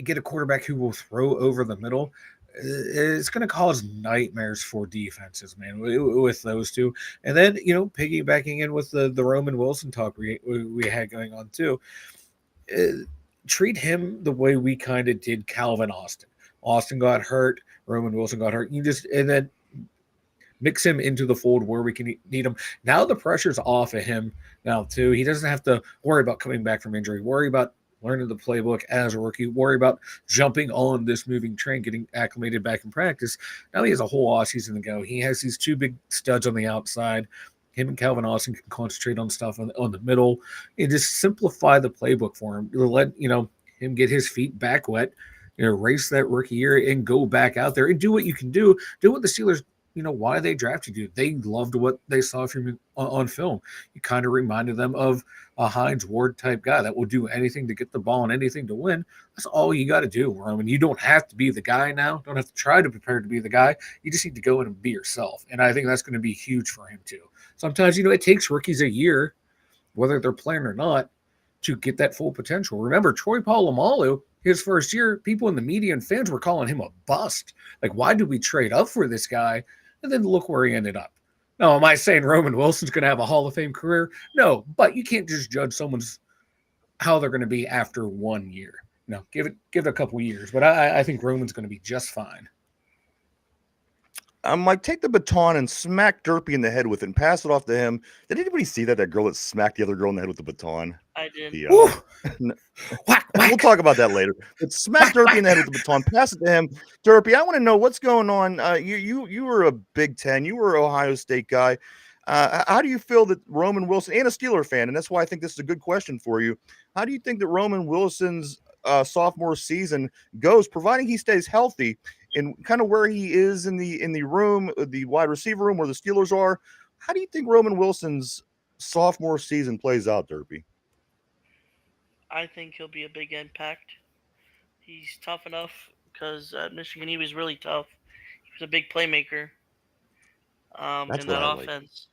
get a quarterback who will throw over the middle. It's going to cause nightmares for defenses, man, with those two. And then, piggybacking in with the Roman Wilson talk we had going on too, treat him the way we kind of did Calvin Austin. Austin got hurt. Roman Wilson got hurt. And then mix him into the fold where we can need him. Now the pressure's off of him now too. He doesn't have to worry about coming back from injury, worry about learning the playbook as a rookie, worry about jumping on this moving train, getting acclimated back in practice. Now he has a whole offseason to go. He has these two big studs on the outside. Him and Calvin Austin can concentrate on stuff on the middle and just simplify the playbook for him. Let him get his feet back wet, race that rookie year and go back out there and do what you can do. Do what the Steelers, why they drafted you. They loved what they saw from you on film. You kind of reminded them of a Hines Ward type guy that will do anything to get the ball and anything to win. That's all you got to do, Roman. You don't have to be the guy now. Don't have to try to prepare to be the guy. You just need to go in and be yourself. And I think that's going to be huge for him too. Sometimes, it takes rookies a year, whether they're playing or not, to get that full potential. Remember, Troy Polamalu, his first year, people in the media and fans were calling him a bust. Like, why did we trade up for this guy? And then look where he ended up. Now, am I saying Roman Wilson's going to have a Hall of Fame career? No, but you can't just judge someone's how they're going to be after 1 year. Give it a couple years. But I think Roman's going to be just fine. Mike, take the baton and smack Derpy in the head with it and pass it off to him. Did anybody see that girl that smacked the other girl in the head with the baton? I did. Whack, whack. We'll talk about that later. But smack Derpy in the head with the baton, pass it to him. Derpy, I want to know what's going on. You were a Big Ten, you were an Ohio State guy. How do you feel that Roman Wilson, and a Steeler fan, and that's why I think this is a good question for you. How do you think that Roman Wilson's sophomore season goes, providing he stays healthy, and kind of where he is in the room, the wide receiver room where the Steelers are? How do you think Roman Wilson's sophomore season plays out, Derpy? I think he'll be a big impact. He's tough enough because at Michigan he was really tough. He was a big playmaker in that offense.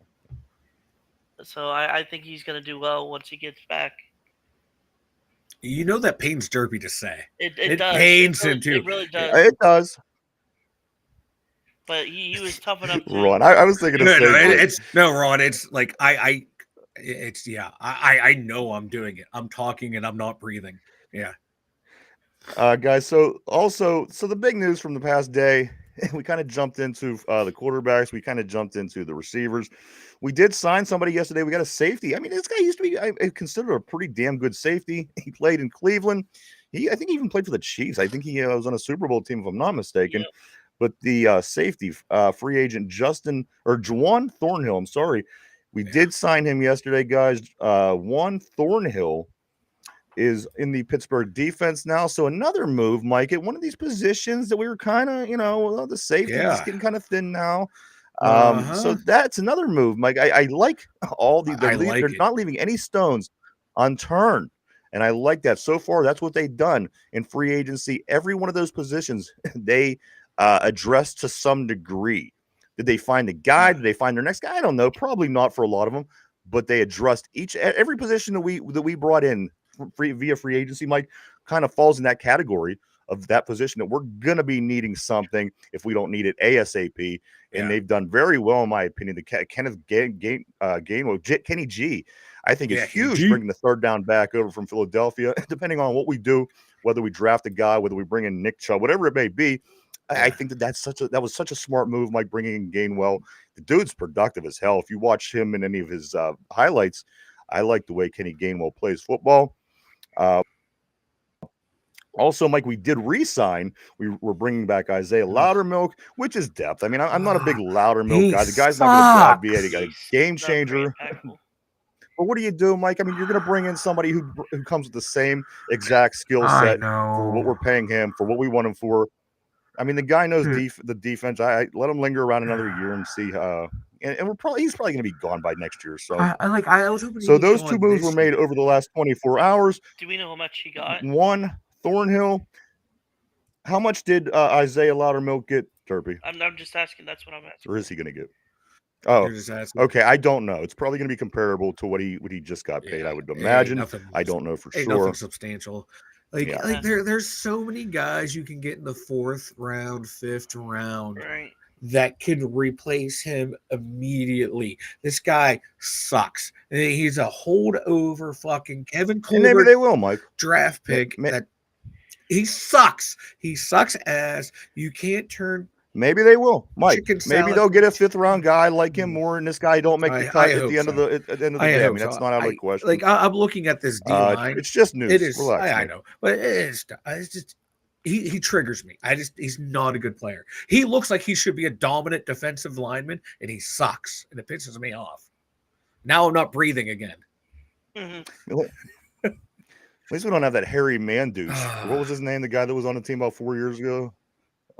So I think he's going to do well once he gets back. That pains Derpy to say. It does. Pains him too. It really does. It does. But he was tough enough to. Ron, I was thinking of Ron. It's like I know I'm doing it. I'm talking and I'm not breathing. Yeah. Guys. So the big news from the past day, we kind of jumped into the quarterbacks. We kind of jumped into the receivers. We did sign somebody yesterday. We got a safety. I mean, this guy used to be I considered a pretty damn good safety. He played in Cleveland. I think he even played for the Chiefs. I think he was on a Super Bowl team, if I'm not mistaken. Yep. But the safety, free agent Juwan Thornhill, I'm sorry. We did sign him yesterday, guys. Juwan Thornhill is in the Pittsburgh defense now. So another move, Mike, at one of these positions that we were kind of, the safety is getting kind of thin now. So that's another move, Mike. I like all they're not leaving any stones unturned. And I like that. So far, that's what they've done in free agency. Every one of those positions, they addressed to some degree. Did they find a guy? Did they find their next guy? I don't know. Probably not for a lot of them, but they addressed every position that we brought in via free agency, Mike, kind of falls in that category of that position that we're going to be needing something if we don't need it ASAP. And they've done very well, in my opinion. The Kenneth Gainwell, Kenny G, I think is huge, bringing the third down back over from Philadelphia. Depending on what we do, whether we draft a guy, whether we bring in Nick Chubb, whatever it may be, I think that was such a smart move, Mike, bringing in Gainwell. The dude's productive as hell. If you watch him in any of his highlights, I like the way Kenny Gainwell plays football. Also, Mike, we did re-sign. We're bringing back Isaiah Loudermilk, which is depth. I mean, I'm not a big Loudermilk guy. The guy's not going to be a game changer. But what do you do, Mike? I mean, you're going to bring in somebody who comes with the same exact skill set for what we're paying him, for what we want him for. I mean, the guy knows the defense. I let him linger around another year and see. And he's probably going to be gone by next year. So I was hoping. So those two moves were made over the last 24 hours. Do we know how much he got? One, Thornhill. How much did Isaiah Loudermilk get, Derpy? I'm just asking. That's what I'm asking. Or is he going to get? Oh, okay. I don't know. It's probably going to be comparable to what he just got paid. I would imagine. I don't know for sure. Nothing substantial. There's so many guys you can get in the 4th round, 5th round, right, that can replace him immediately. This guy sucks. He's a holdover fucking Kevin Colbert. And maybe they will, Mike. Draft pick. He sucks. He sucks ass. You can't turn Maybe they will, Mike. Chicken Maybe salad. they'll get a 5th round guy like him more, and this guy don't make the cut I at hope the end so. of the end of the I day. I hope mean, that's so. not out of the question. Like I'm looking at this D line. It's just news. It is. Relax, I Mike. know, but it's just he triggers me. He's not a good player. He looks like he should be a dominant defensive lineman, and he sucks, and it pisses me off. Now I'm not breathing again. At least we don't have that Harry Mandouche. What was his name? The guy that was on the team about 4 years ago.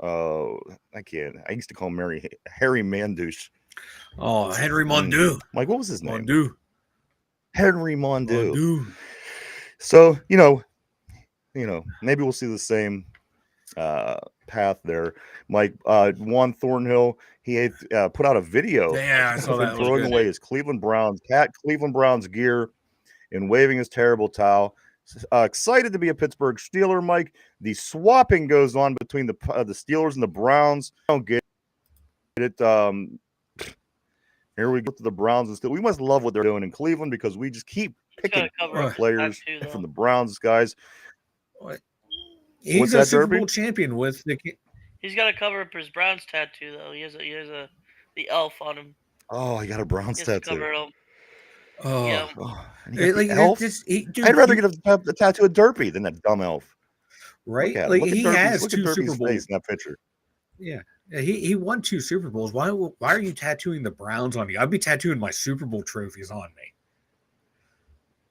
I can't. I used to call him Harry Mandouche. Oh, Henry Mondu. Mike, what was his name? Mondu. Henry Mondu. So maybe we'll see the same path there. Mike, Juan Thornhill, he had put out a video I saw of that. him throwing away his Cleveland Browns gear and waving his terrible towel. Excited to be a Pittsburgh Steeler, Mike. The swapping goes on between the Steelers and the Browns. I don't get it. Here we go to the Browns and still. We must love what they're doing in Cleveland because we just keep picking players from the Browns, guys. He's a Super Bowl champion with the. He's got to cover up his Browns tattoo though. He has the elf on him. Oh, he got a Browns tattoo. Cover it up. Oh, yeah. Like, elf? I'd rather get a tattoo of Derpy than that dumb elf. Right? Look he has 2 Derpy's Super Bowls face in that picture. Yeah, he won 2 Super Bowls. Why are you tattooing the Browns on you? I'd be tattooing my Super Bowl trophies on me.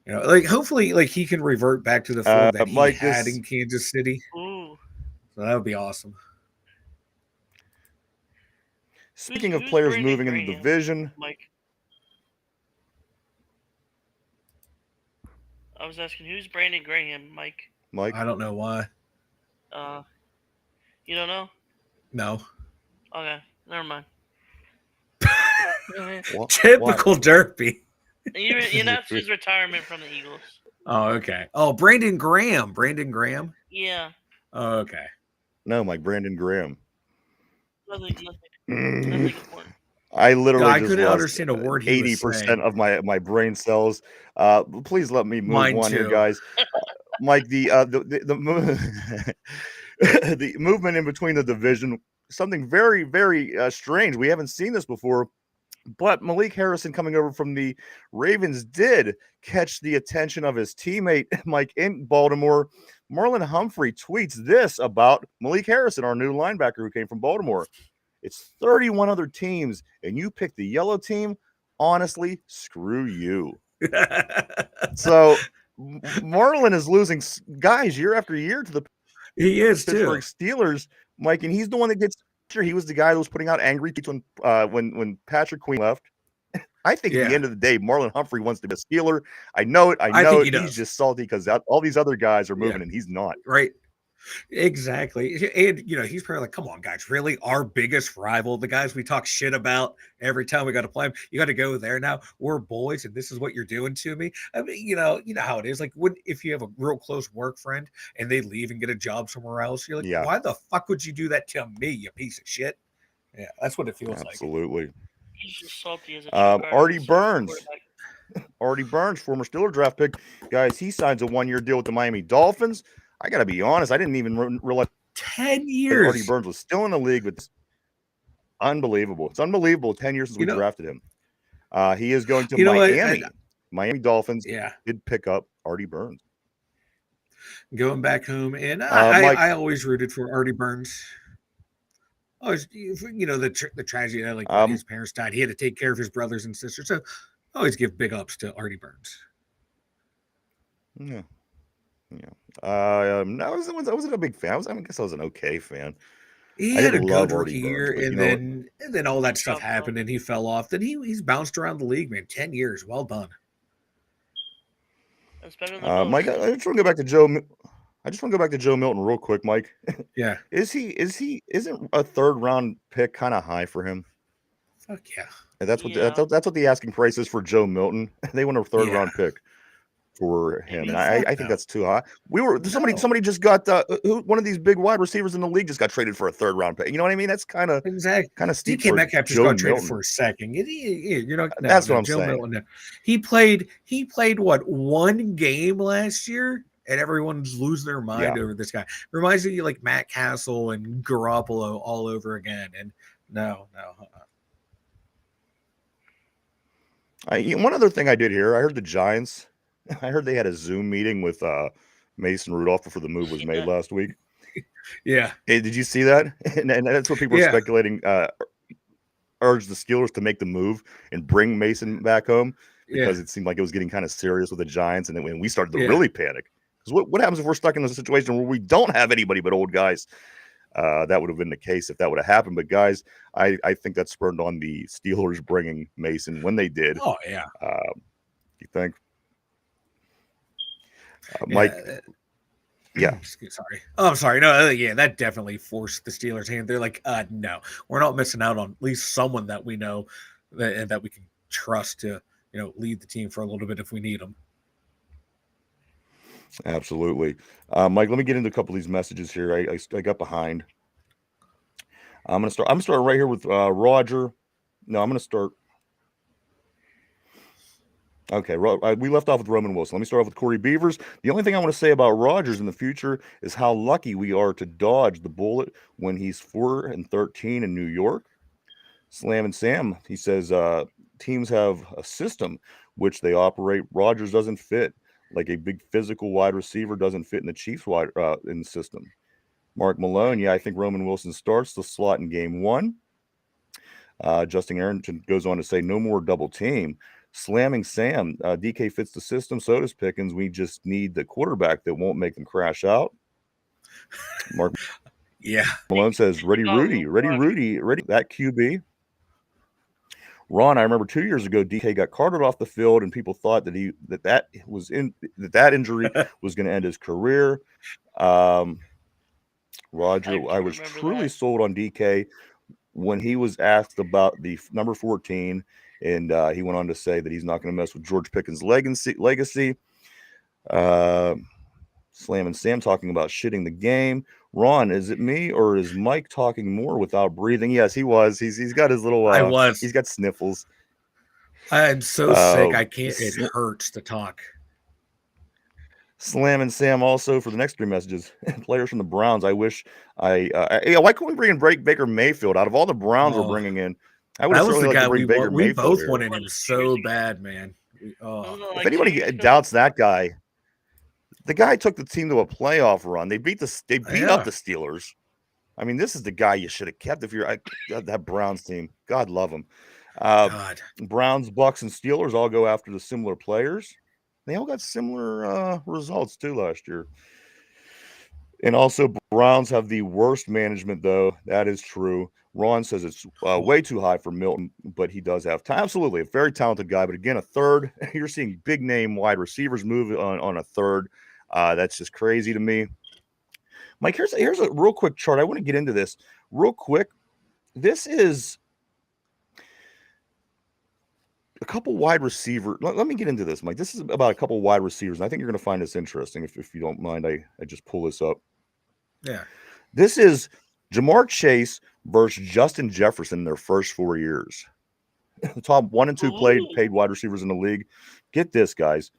Like hopefully, like he can revert back to the form that he had in Kansas City. Ooh. So that would be awesome. Speaking of players moving in the division, Mike. I was asking who's Brandon Graham, Mike. I don't know why. You don't know? No. Okay, never mind. Typical Derpy. You announced his retirement from the Eagles. Oh, okay. Oh, Brandon Graham. Yeah. Oh, okay. No, Mike, Brandon Graham. Nothing important. I literally I couldn't understand a word. 80% of my brain cells. Please let me move Mine on too. here, guys. Mike, the the movement in between the division, something very, very strange. We haven't seen this before. But Malik Harrison coming over from the Ravens did catch the attention of his teammate, Mike, in Baltimore. Marlon Humphrey tweets this about Malik Harrison, our new linebacker who came from Baltimore. It's 31 other teams, and you pick the yellow team. Honestly, screw you. So Marlon is losing guys year after year to the Pittsburgh Steelers, Mike, and he's the one that gets. He was the guy that was putting out angry tweets when Patrick Queen left. I think at the end of the day, Marlon Humphrey wants to be a Steeler. I know it. I know it. He's just salty because all these other guys are moving and he's not. Right. Exactly. And, he's probably like, come on, guys, really? Our biggest rival, the guys we talk shit about every time we got to play them, you got to go there now. We're boys, and this is what you're doing to me. I mean, you know how it is. Like, if you have a real close work friend and they leave and get a job somewhere else, you're like, why the fuck would you do that to me, you piece of shit? Yeah, that's what it feels like. Absolutely. He's just salty as a Artie Burns. Artie Burns, former Steeler draft pick. Guys, he signs a 1-year deal with the Miami Dolphins. I got to be honest, I didn't even realize 10 years. Artie Burns was still in the league. But unbelievable. It's unbelievable. 10 years since we drafted him. He is going to Miami. Miami Dolphins did pick up Artie Burns. Going back home, and I always rooted for Artie Burns. Always, the tragedy, like when his parents died, he had to take care of his brothers and sisters. So I always give big ups to Artie Burns. Yeah. I wasn't a big fan. I guess I was an okay fan. He had a good rookie year, and then all that stuff happened, and he fell off. Then he's bounced around the league, man. 10 years, well done. That's better than Mike, I just want to go back to Joe. I just want to go back to Joe Milton real quick, Mike. Yeah. Isn't a 3rd round pick kind of high for him? Fuck yeah. And that's what the asking price is for Joe Milton. They want a 3rd round pick for him, and I think that's too high. Somebody just got one of these big wide receivers in the league just got traded for a 3rd round pick. You know what I mean? That's kind of steep. DK Metcalf just got traded for a second. That's what I'm Joe saying. Milton, he played what, 1 game last year? and everyone's losing their mind over this guy. Reminds me of like Matt Castle and Garoppolo all over again. And no. One other thing I did hear, I heard the Giants. I heard they had a Zoom meeting with Mason Rudolph before the move was made last week. Yeah. Hey, did you see that? And that's what people are speculating. Urged the Steelers to make the move and bring Mason back home because it seemed like it was getting kind of serious with the Giants, and then when we started to really panic, because what happens if we're stuck in a situation where we don't have anybody but old guys? That would have been the case if that would have happened. But guys, I think that spurred on the Steelers bringing Mason when they did. Oh yeah. You think, Mike? Yeah. Sorry. Oh, I'm sorry. No, yeah, that definitely forced the Steelers' hand. They're like, no, we're not missing out on at least someone that we know that we can trust to, lead the team for a little bit if we need them. Absolutely. Mike, let me get into a couple of these messages here. I got behind. I'm gonna start right here with Roger. No, I'm gonna start. Okay, we left off with Roman Wilson. Let me start off with Corey Beavers. The only thing I want to say about Rodgers in the future is how lucky we are to dodge the bullet when he's 4-13 in New York. Slam and Sam, he says, teams have a system which they operate. Rodgers doesn't fit, like a big physical wide receiver doesn't fit in the Chiefs in the system. Mark Malone, yeah, I think Roman Wilson starts the slot in game 1. Justin Arrington goes on to say, no more double team. Slamming Sam, DK fits the system, so does Pickens. We just need the quarterback that won't make them crash out. Mark Malone says, ready Rudy, that QB. Ron, I remember 2 years ago, DK got carted off the field, and people thought that that injury was going to end his career. Roger, I was truly sold on DK when he was asked about the number 14, and he went on to say that he's not going to mess with George Pickens' legacy. Slam and Sam talking about shitting the game. Ron, is it me or is Mike talking more without breathing? Yes, he was. He's got his little. He's got sniffles. I'm so sick. I can't. It hurts to talk. Slam and Sam also for the next 3 messages. Players from the Browns. I wish why couldn't we bring in Baker Mayfield out of all the Browns we're bringing in? I would have certainly liked to bring Baker Mayfield. We both wanted him so bad, man. If anybody doubts that guy, the guy took the team to a playoff run. They beat up the Steelers. I mean, this is the guy you should have kept if you're that Browns team. God love them. Browns, Bucks, and Steelers all go after the similar players. They all got similar results too last year. And also, Browns have the worst management, though. That is true. Ron says it's way too high for Milton, but he does have time. Absolutely, a very talented guy. But again, a third. You're seeing big name wide receivers move on a third. That's just crazy to me. Mike, here's a real quick chart. I want to get into this real quick. This is a couple wide receiver. Let me get into this, Mike. This is about a couple wide receivers. And I think you're going to find this interesting. If you don't mind, I just pull this up. Yeah. This is Jamar Chase versus Justin Jefferson in their first 4 years. The top 1 and 2 paid wide receivers in the league. Get this, guys.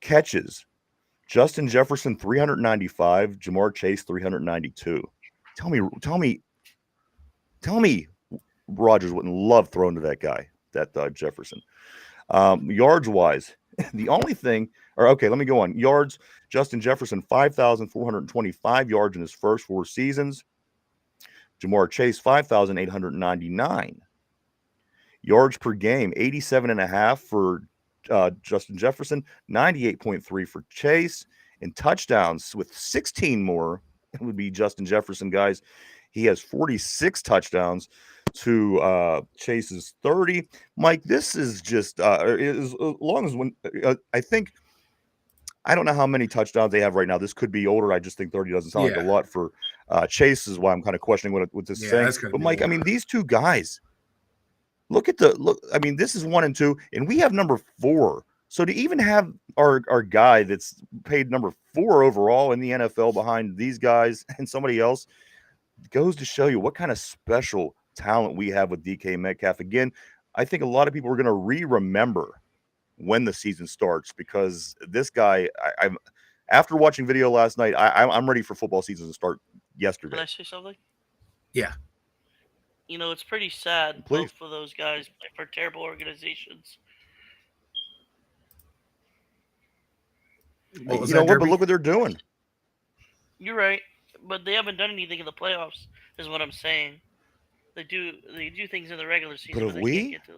Catches. Justin Jefferson 395, Jamar Chase 392. Tell me Rodgers wouldn't love throwing to that guy, that Jefferson. Yards wise, the only thing, let me go on. Yards, Justin Jefferson 5,425 yards in his first 4 seasons. Jamar Chase 5,899. Yards per game, 87.5 for Justin Jefferson, 98.3 for Chase, and touchdowns with 16 more. It would be Justin Jefferson, guys. He has 46 touchdowns to Chase's 30. Mike, this is just as long as when I think I don't know how many touchdowns they have right now. This could be older. I just think 30 doesn't sound like a lot for Chase. Is why I'm kind of questioning what this is saying. But Mike, older. I mean, these two guys. Look. I mean, this is 1 and 2, and we have number 4. So to even have our guy that's paid number 4 overall in the NFL behind these guys and somebody else goes to show you what kind of special talent we have with DK Metcalf. Again, I think a lot of people are going to remember when the season starts because this guy, After watching video last night, I'm ready for football season to start yesterday. Can I say something? Yeah. It's pretty sad. Please. Both of those guys play for terrible organizations. What was You know that, what? But Derby? look what they're doing. You're right, but they haven't done anything in the playoffs. Is what I'm saying. They do things in the regular season, But but have they can't we? get to.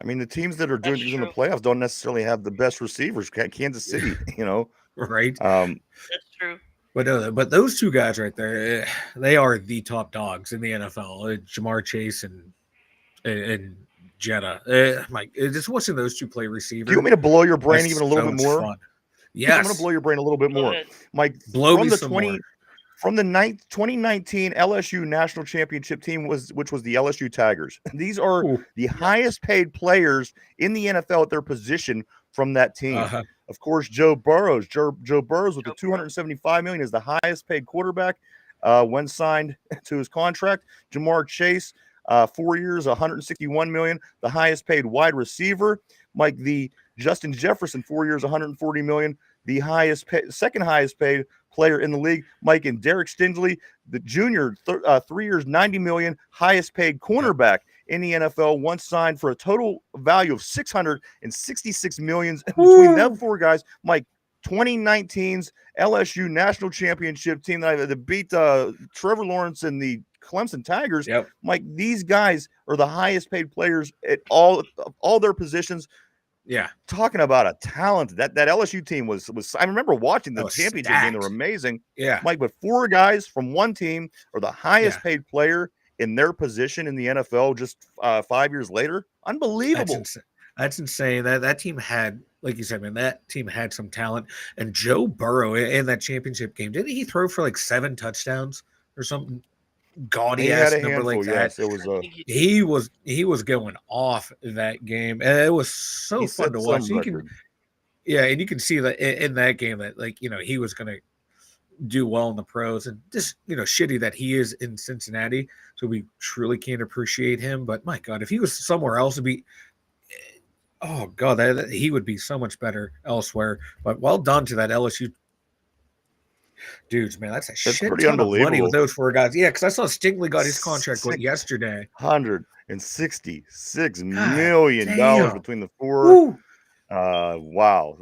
I mean, the teams that are doing That's things in the true. playoffs don't necessarily have the best receivers. Kansas City, Right. That's true. But no, but those two guys right there, they are the top dogs in the NFL. Jamar Chase and Jetta. Just watching those two play receiver. Do you want me to blow your brain that's even a little so bit much more? fun. I'm going to Yes. blow your brain a little bit Go more, ahead. Mike. Blow From me the some more. From the 2019 LSU national championship team which was the LSU Tigers. These are Ooh. the highest paid players in the NFL at their position from that team. Uh-huh. Of course, Joe Burrows. Joe Burrows with the Joe Burrow. $275 million is the highest paid quarterback when signed to his contract. Jamar Chase, 4 years, $161 million, the highest paid wide receiver. Mike, the Justin Jefferson, 4 years, $140 million, the second highest paid player in the league. Mike, and Derek Stingley, the junior, 3 years, $90 million, highest paid cornerback in the NFL, once signed for a total value of $666 million. Between them four guys, Mike, 2019's LSU national championship team that beat Trevor Lawrence and the Clemson Tigers. Yep. Mike, these guys are the highest paid players at all their positions. Yeah. Talking about a talent, that LSU team was. I remember watching the championship game; they were amazing. Yeah. Mike, but four guys from one team are the highest paid player in their position in the NFL. Just 5 years later, unbelievable. That's insane. That team had, like you said, man, that team had some talent. And Joe Burrow in that championship game, didn't he throw for like 7 touchdowns or something? Gaudy ass number handful, like that. Yes, it was. He was going off in that game, and it was so fun to watch. You can see that in that game that he was going to do well in the pros, and just shitty that he is in Cincinnati, so we truly can't appreciate him. But my God, if he was somewhere else, oh God, he would be so much better elsewhere. But well done to that LSU. Dudes, man, that's a shit ton of money with those 4 guys. Yeah, because I saw Stingley got his contract yesterday. $166 million between the 4. Woo. Wow.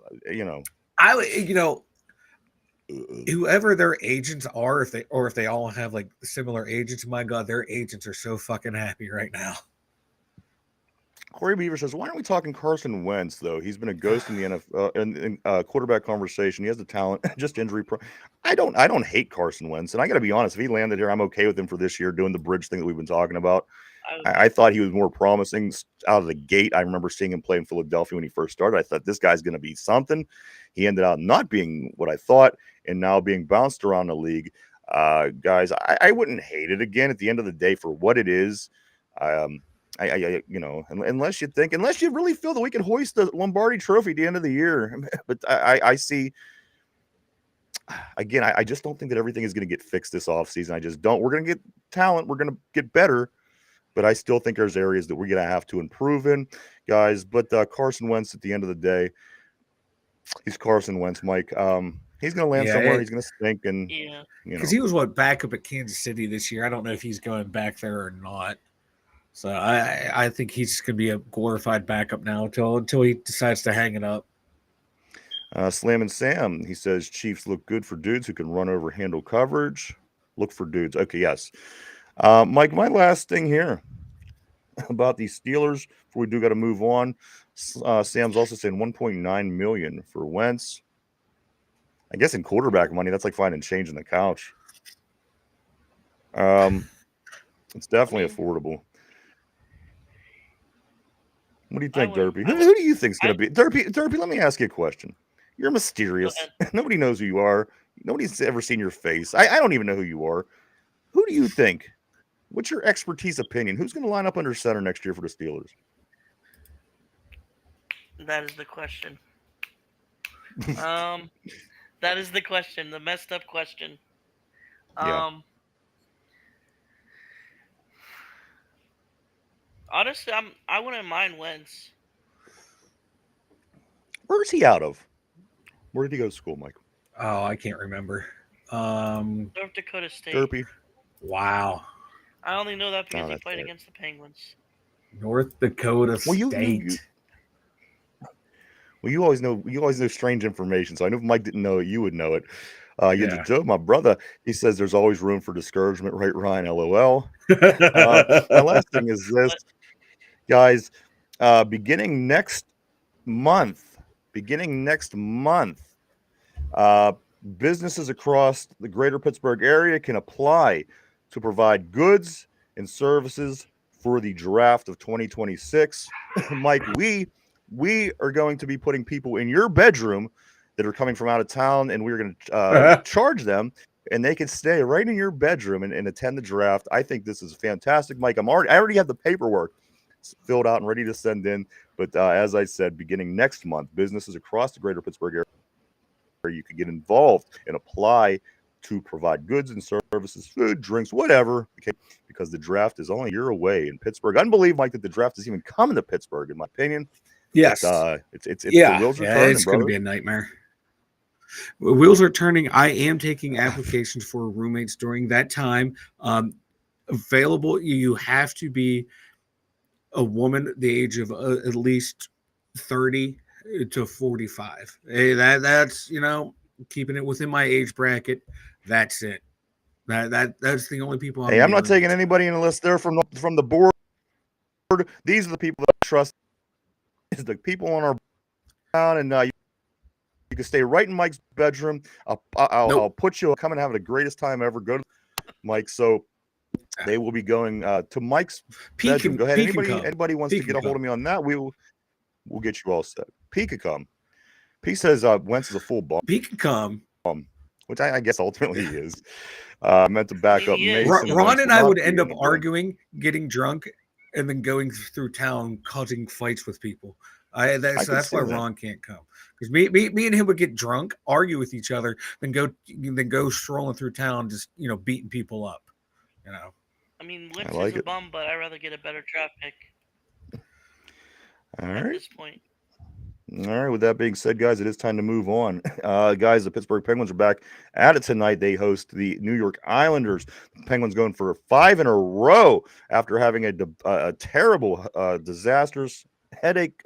Whoever their agents are, if they all have like similar agents, my God, their agents are so fucking happy right now. Corey Beaver says, "Why aren't we talking Carson Wentz though? He's been a ghost in the NFL in quarterback conversation. He has the talent, just injury pro." I don't hate Carson Wentz, and I got to be honest. If he landed here, I'm okay with him for this year, doing the bridge thing that we've been talking about. I thought he was more promising out of the gate. I remember seeing him play in Philadelphia when he first started. I thought this guy's going to be something. He ended up not being what I thought, and now being bounced around the league. Guys, I wouldn't hate it again. At the end of the day, for what it is. Unless you really feel that we can hoist the Lombardi Trophy at the end of the year, but I see. Again, I just don't think that everything is going to get fixed this offseason. I just don't. We're going to get talent. We're going to get better, but I still think there's areas that we're going to have to improve in, guys. But Carson Wentz, at the end of the day, he's Carson Wentz, Mike. He's going to land somewhere. He's going to stink, and because he was backup at Kansas City this year. I don't know if he's going back there or not. So I think he's just going to be a glorified backup now until he decides to hang it up. Slam and Sam, he says, Chiefs look good for dudes who can run over, handle coverage. Look for dudes. Okay, yes. Mike, my last thing here about these Steelers before we do got to move on. Sam's also saying $1.9 million for Wentz. I guess in quarterback money, that's like finding change in the couch. It's definitely affordable. What do you think, Derpy? Who do you think is going to be? Derpy, let me ask you a question. You're mysterious. Nobody knows who you are. Nobody's ever seen your face. I don't even know who you are. Who do you think? What's your expertise opinion? Who's going to line up under center next year for the Steelers? That is the question. That is the question. The messed up question. Honestly, I wouldn't mind Wentz. Where's he out of? Where did he go to school, Mike? Oh, I can't remember. North Dakota State. Derpy. Wow. I only know that because he that's played right. against the Penguins. North Dakota Well, State. you always know strange information. So I know if Mike didn't know it, you would know it. Yeah. Joe, my brother, he says there's always room for discouragement, right, Ryan? LOL. My last thing is this, guys. Beginning next month, businesses across the greater Pittsburgh area can apply to provide goods and services for the draft of 2026. Mike, we are going to be putting people in your bedroom that are coming from out of town, and we're going to charge them, and they can stay right in your bedroom and attend the draft. I think this is fantastic, Mike. I already have the paperwork filled out and ready to send in. But as I said, beginning next month, businesses across the greater Pittsburgh area, you could get involved and apply to provide goods and services, food, drinks, whatever, okay, because the draft is only a year away in Pittsburgh. Unbelievable, Mike, that the draft is even coming to Pittsburgh, in my opinion. Yes. But, it's the wheels are turning, it's going to be a nightmare. Wheels are turning. I am taking applications for roommates during that time. Available, you have to be a woman the age of at least 30 to 45. Hey, that's keeping it within my age bracket. That's it. That's the only people. I'm not taking anybody unless they're from the board. These are the people that I trust. Is the people on our town, and you can stay right in Mike's bedroom. I'll put you. Come and have the greatest time ever. Go to Mike. So they will be going to Mike's bedroom. Go ahead. Anybody wants to get a hold of me on that? We'll get you all set. P could come. P says Wentz is a full bomb. P can come. Which I guess ultimately he is. Meant to back up Mason. Ron and I would end up arguing, getting drunk, and then going through town causing fights with people. That's why Ron can't come, because me and him would get drunk, argue with each other, then go strolling through town, just beating people up. I mean, Wentz is a bum, but I'd rather get a better draft pick. All right. At this point. All right. With that being said, guys, it is time to move on. Guys, the Pittsburgh Penguins are back at it tonight. They host the New York Islanders. The Penguins going for 5 in a row after having a terrible, disastrous headache,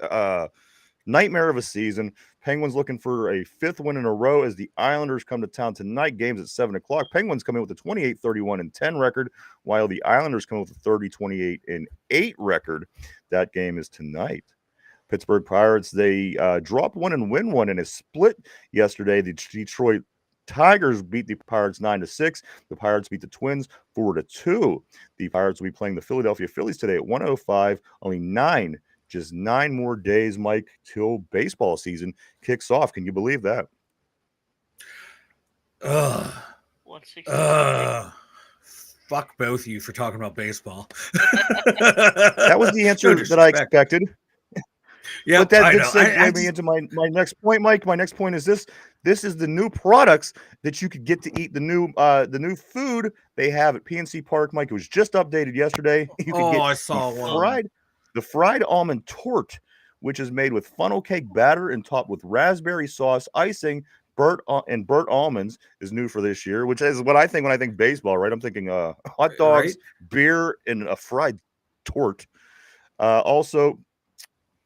nightmare of a season. Penguins looking for a 5th win in a row as the Islanders come to town tonight. Games at 7 o'clock. Penguins come in with a 28-31-10 record, while the Islanders come in with a 30-28-8 record. That game is tonight. Pittsburgh Pirates, they dropped one and win one in a split yesterday. The Detroit Tigers beat the Pirates 9-6. The Pirates beat the Twins 4-2. The Pirates will be playing the Philadelphia Phillies today at 1:05. Only just 9 more days, Mike, till baseball season kicks off. Can you believe that? Fuck both of you for talking about baseball. That was the answer that I expected. Yeah, but that did segue me into my next point, Mike. My next point is this: this is the new products that you could get to eat. The new food they have at PNC Park, Mike. It was just updated yesterday. You could get I saw one. The fried almond torte, which is made with funnel cake batter and topped with raspberry sauce, icing, burnt almonds, is new for this year. Which is what I think when I think baseball. Right, I'm thinking hot dogs, beer, and a fried torte. Also.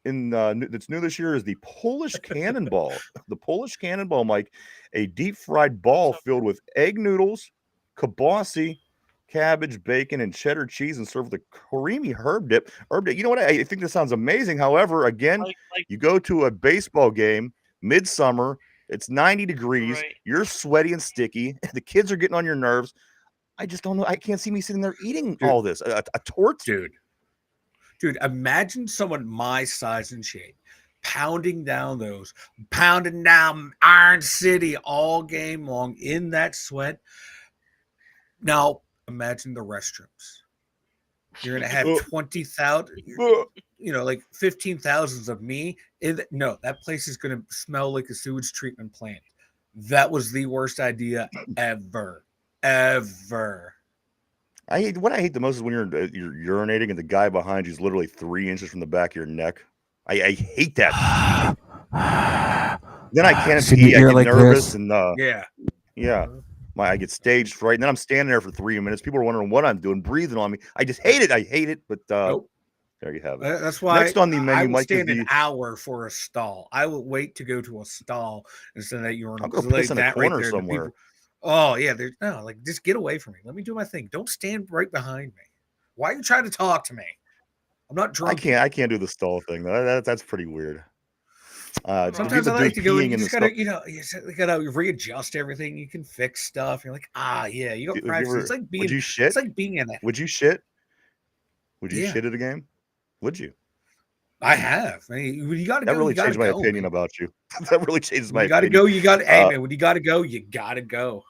That's new this year is the Polish Cannonball. The Polish Cannonball, Mike, a deep fried ball filled with egg noodles, kielbasa, cabbage, bacon, and cheddar cheese, and served with a creamy herb dip. You know what? I think this sounds amazing. However, again, you go to a baseball game midsummer. It's 90 degrees. Right. You're sweaty and sticky. The kids are getting on your nerves. I just don't know. I can't see me sitting there eating all this. A torte, Dude, imagine someone my size and shape pounding down Iron City all game long in that sweat. Now, imagine the restrooms. You're going to have 20,000, like 15,000 of me. No, that place is going to smell like a sewage treatment plant. That was the worst idea ever. What I hate the most is when you're urinating and the guy behind you is literally 3 inches from the back of your neck. I hate that. Then I can't sit in pee. your I ear get like nervous this. and Yeah. I get stage fright, and then I'm standing there for 3 minutes. People are wondering what I'm doing, breathing on me. I just hate it. I hate it. But Nope. there you have it. That's why Next on the I menu, will Mike, is stand an the. hour for a stall. I will wait to go to a stall instead of that I'll urinal. go Because piss in a that right corner there, the somewhere. people. Oh yeah, there's no like just get away from me. Let me do my thing. Don't stand right behind me. Why are you trying to talk to me? I'm not drunk. I can't do the stall thing though. That's pretty weird. The Sometimes people I do like to go and peeing you in the just stall. gotta, you gotta readjust everything. You can fix stuff. You're like, yeah, you got Have you practice. ever? It's like Would being, you it's shit? like being in it. Would you shit? Would you Yeah, shit at a game? Would you? I have. I mean, when you gotta That go, you really gotta changed my go, opinion man. about you. That really changes When my you gotta opinion. go, you gotta. Hey Uh, man, when you gotta go, you gotta go.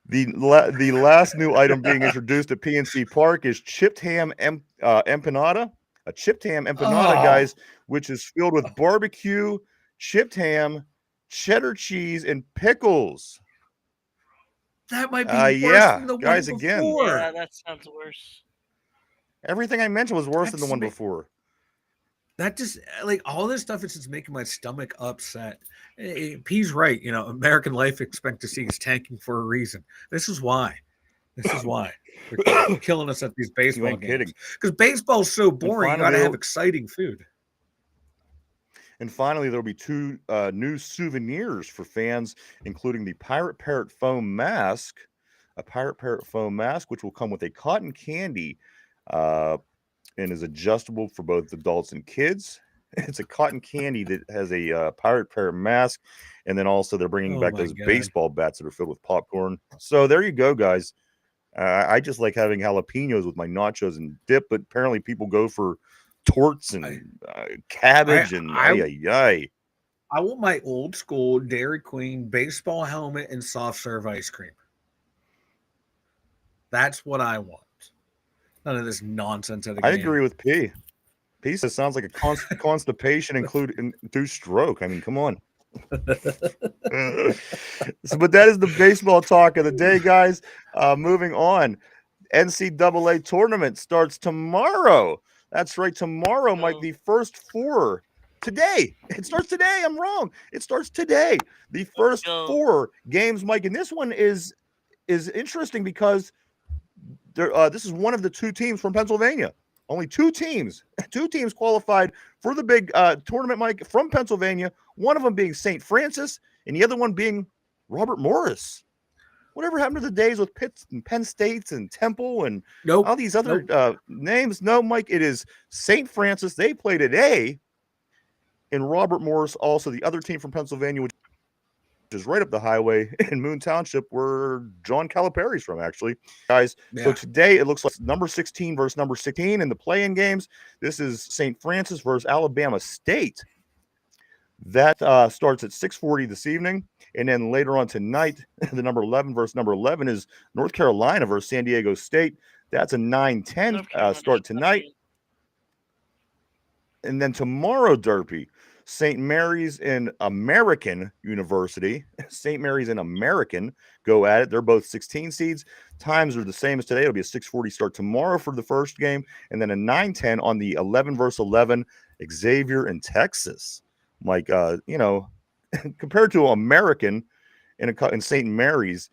the last new item being introduced at PNC Park is chipped ham empanada. A chipped ham empanada, Oh, guys, which is filled with barbecue, chipped ham, cheddar cheese, and pickles. that might be worse Yeah, than the one guys, again, before. Yeah, that sounds worse. everything I mentioned was worse That than the just one ma- before. that just like all this stuff is just making my stomach upset. P's right. American life expectancy is tanking for a reason. This is why. This is why they're killing us at these You baseball ain't kidding. games because baseball's so And boring. You finally, got to have exciting food. there'll be two new souvenirs for fans, including the Pirate Parrot foam mask, a Pirate Parrot foam mask, which will come with a cotton candy and is adjustable for both adults and kids. It's a cotton candy that has a Pirate Parrot mask, and then also they're bringing Oh back my those god! baseball bats that are filled with popcorn. So there you go, guys. I just like having jalapenos with my nachos and dip, but apparently people go for torts and cabbage and ay. I want my old school Dairy Queen baseball helmet and soft serve ice cream. That's what I want. None of this nonsense at a I game. agree with P. P says sounds like a constipation induced stroke. I mean, come on. But that is the baseball talk of the day, guys. Moving on. NCAA tournament starts tomorrow. That's right, tomorrow, Mike. The first four today. It starts today. I'm wrong. It starts today. The first four games, Mike, and this one is interesting because this is one of the two teams from Pennsylvania. Only two teams qualified for the big tournament, Mike, from Pennsylvania. One of them being St. Francis, and the other one being Robert Morris. Whatever happened to the days with Pitt and Penn States and Temple and all these other names? No, Mike, it is St. Francis. They play today. And Robert Morris, also the other team from Pennsylvania, which is right up the highway in Moon Township, where John Calipari's from, actually. Guys, so today it looks like number 16 versus number 16 in the play-in games. This is St. Francis versus Alabama State. That starts at 6:40 this evening. And then later on tonight, the number 11 versus number 11 is North Carolina versus San Diego State. That's a 9:10 start tonight. And then tomorrow, Derpy, St. Mary's and American University. St. Mary's and American go at it. They're both 16 seeds. Times are the same as today. It'll be a 6:40 start tomorrow for the first game, and then a 9:10 on the 11 versus 11, Xavier in Texas. Like, compared to American in St. Mary's,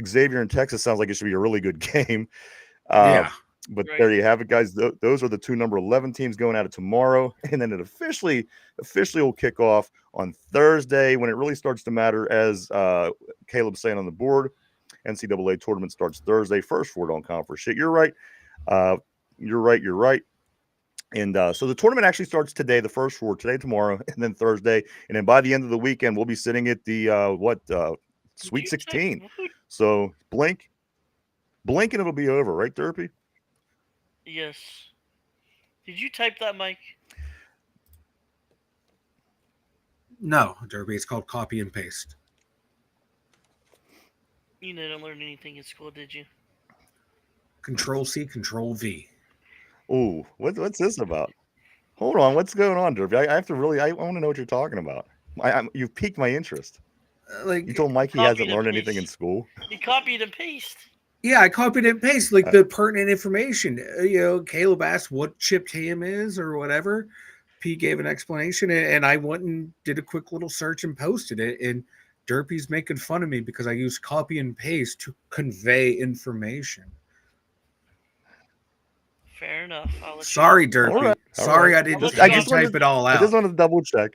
Xavier in Texas sounds like it should be a really good game. But there you have it, guys. Those are the two number 11 teams going at it tomorrow. And then it officially will kick off on Thursday when it really starts to matter, as Caleb's saying on the board. NCAA tournament starts Thursday. First four don't count for shit. You're right. You're right. And so the tournament actually starts today, the first four, today, tomorrow, and then Thursday. And then by the end of the weekend, we'll be sitting at the Sweet 16. So blink and it'll be over, right, Derpy? Yes. Did you type that, Mike? No, Derby. It's called copy and paste. You didn't learn anything in school, did you? Control C, Control V. Oh, what's this about? Hold on, what's going on, Derby? I have to really. I want to know what you're talking about. You've piqued my interest. You told Mike he hasn't learned anything in school. He copied and pasted. Yeah, I copied and pasted the pertinent information. Caleb asked what chipped ham is or whatever. P gave an explanation, and I went and did a quick little search and posted it. And Derpy's making fun of me because I used copy and paste to convey information. Fair enough. I'll let Sorry, you Derpy. All right. Sorry, I I'll didn't. let I you didn't off. type it all I out. just wanted to double check.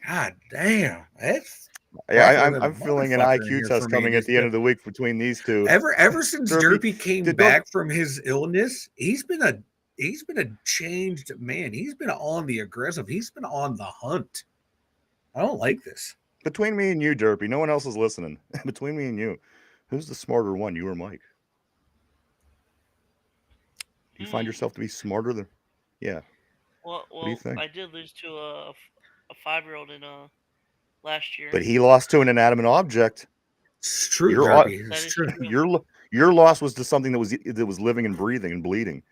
God damn, that's I'm feeling an IQ test coming at the end of the week between these two. Ever since Derpy came don't- back from his illness, he's been a changed man. He's been on the aggressive. He's been on the hunt. I don't like this. Between me and you, Derpy, no one else is listening. Between me and you, who's the smarter one, you or Mike? Do you find yourself to be smarter than? Yeah. Well, What do you think? I did lose to a 5-year-old in last year. But he lost to an inanimate object. It's true, Your Derpy. That It's is true. true. your loss was to something that was living and breathing and bleeding.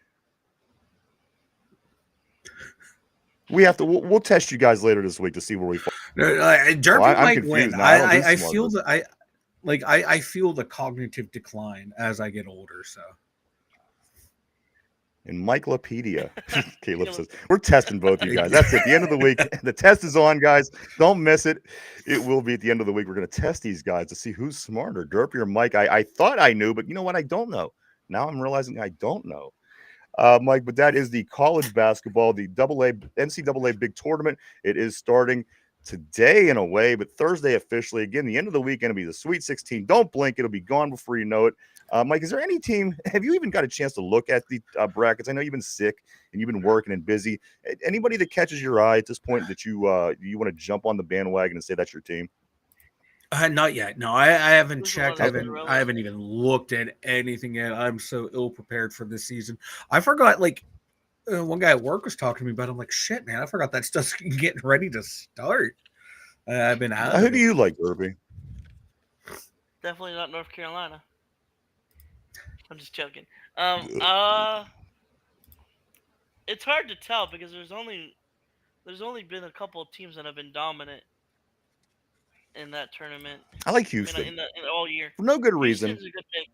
We'll test you guys later this week to see where we fall. Derpy I'm might confused win. now. I don't know I who's feel smarter. I feel the cognitive decline as I get older. So In Michaelopedia, Caleb says, we're testing both you guys. That's it. The end of the week. The test is on, guys. Don't miss it. It will be at the end of the week. We're going to test these guys to see who's smarter, Derpy or Mike. I thought I knew, but you know what? I don't know. Now I'm realizing I don't know. Mike, but that is the college basketball, the NCAA big tournament. It is starting today in a way, but Thursday officially. Again, the end of the weekend will be the Sweet 16. Don't blink. It'll be gone before you know it. Mike, is there any team? Have you even got a chance to look at the brackets? I know you've been sick and you've been working and busy. Anybody that catches your eye at this point that you want to jump on the bandwagon and say that's your team? not yet. No, I haven't Who's the checked. one I that's haven't. relevant? I haven't even looked at anything yet. I'm so ill prepared for this season. I forgot. Like one guy at work was talking to me about it. I'm like, shit, man, I forgot that stuff's getting ready to start. I've been out. Who do you like, Derpy? Definitely not North Carolina. I'm just joking. It's hard to tell because there's only been a couple of teams that have been dominant in that tournament. I like Houston. In all year. For no good reason. Houston's a good pick.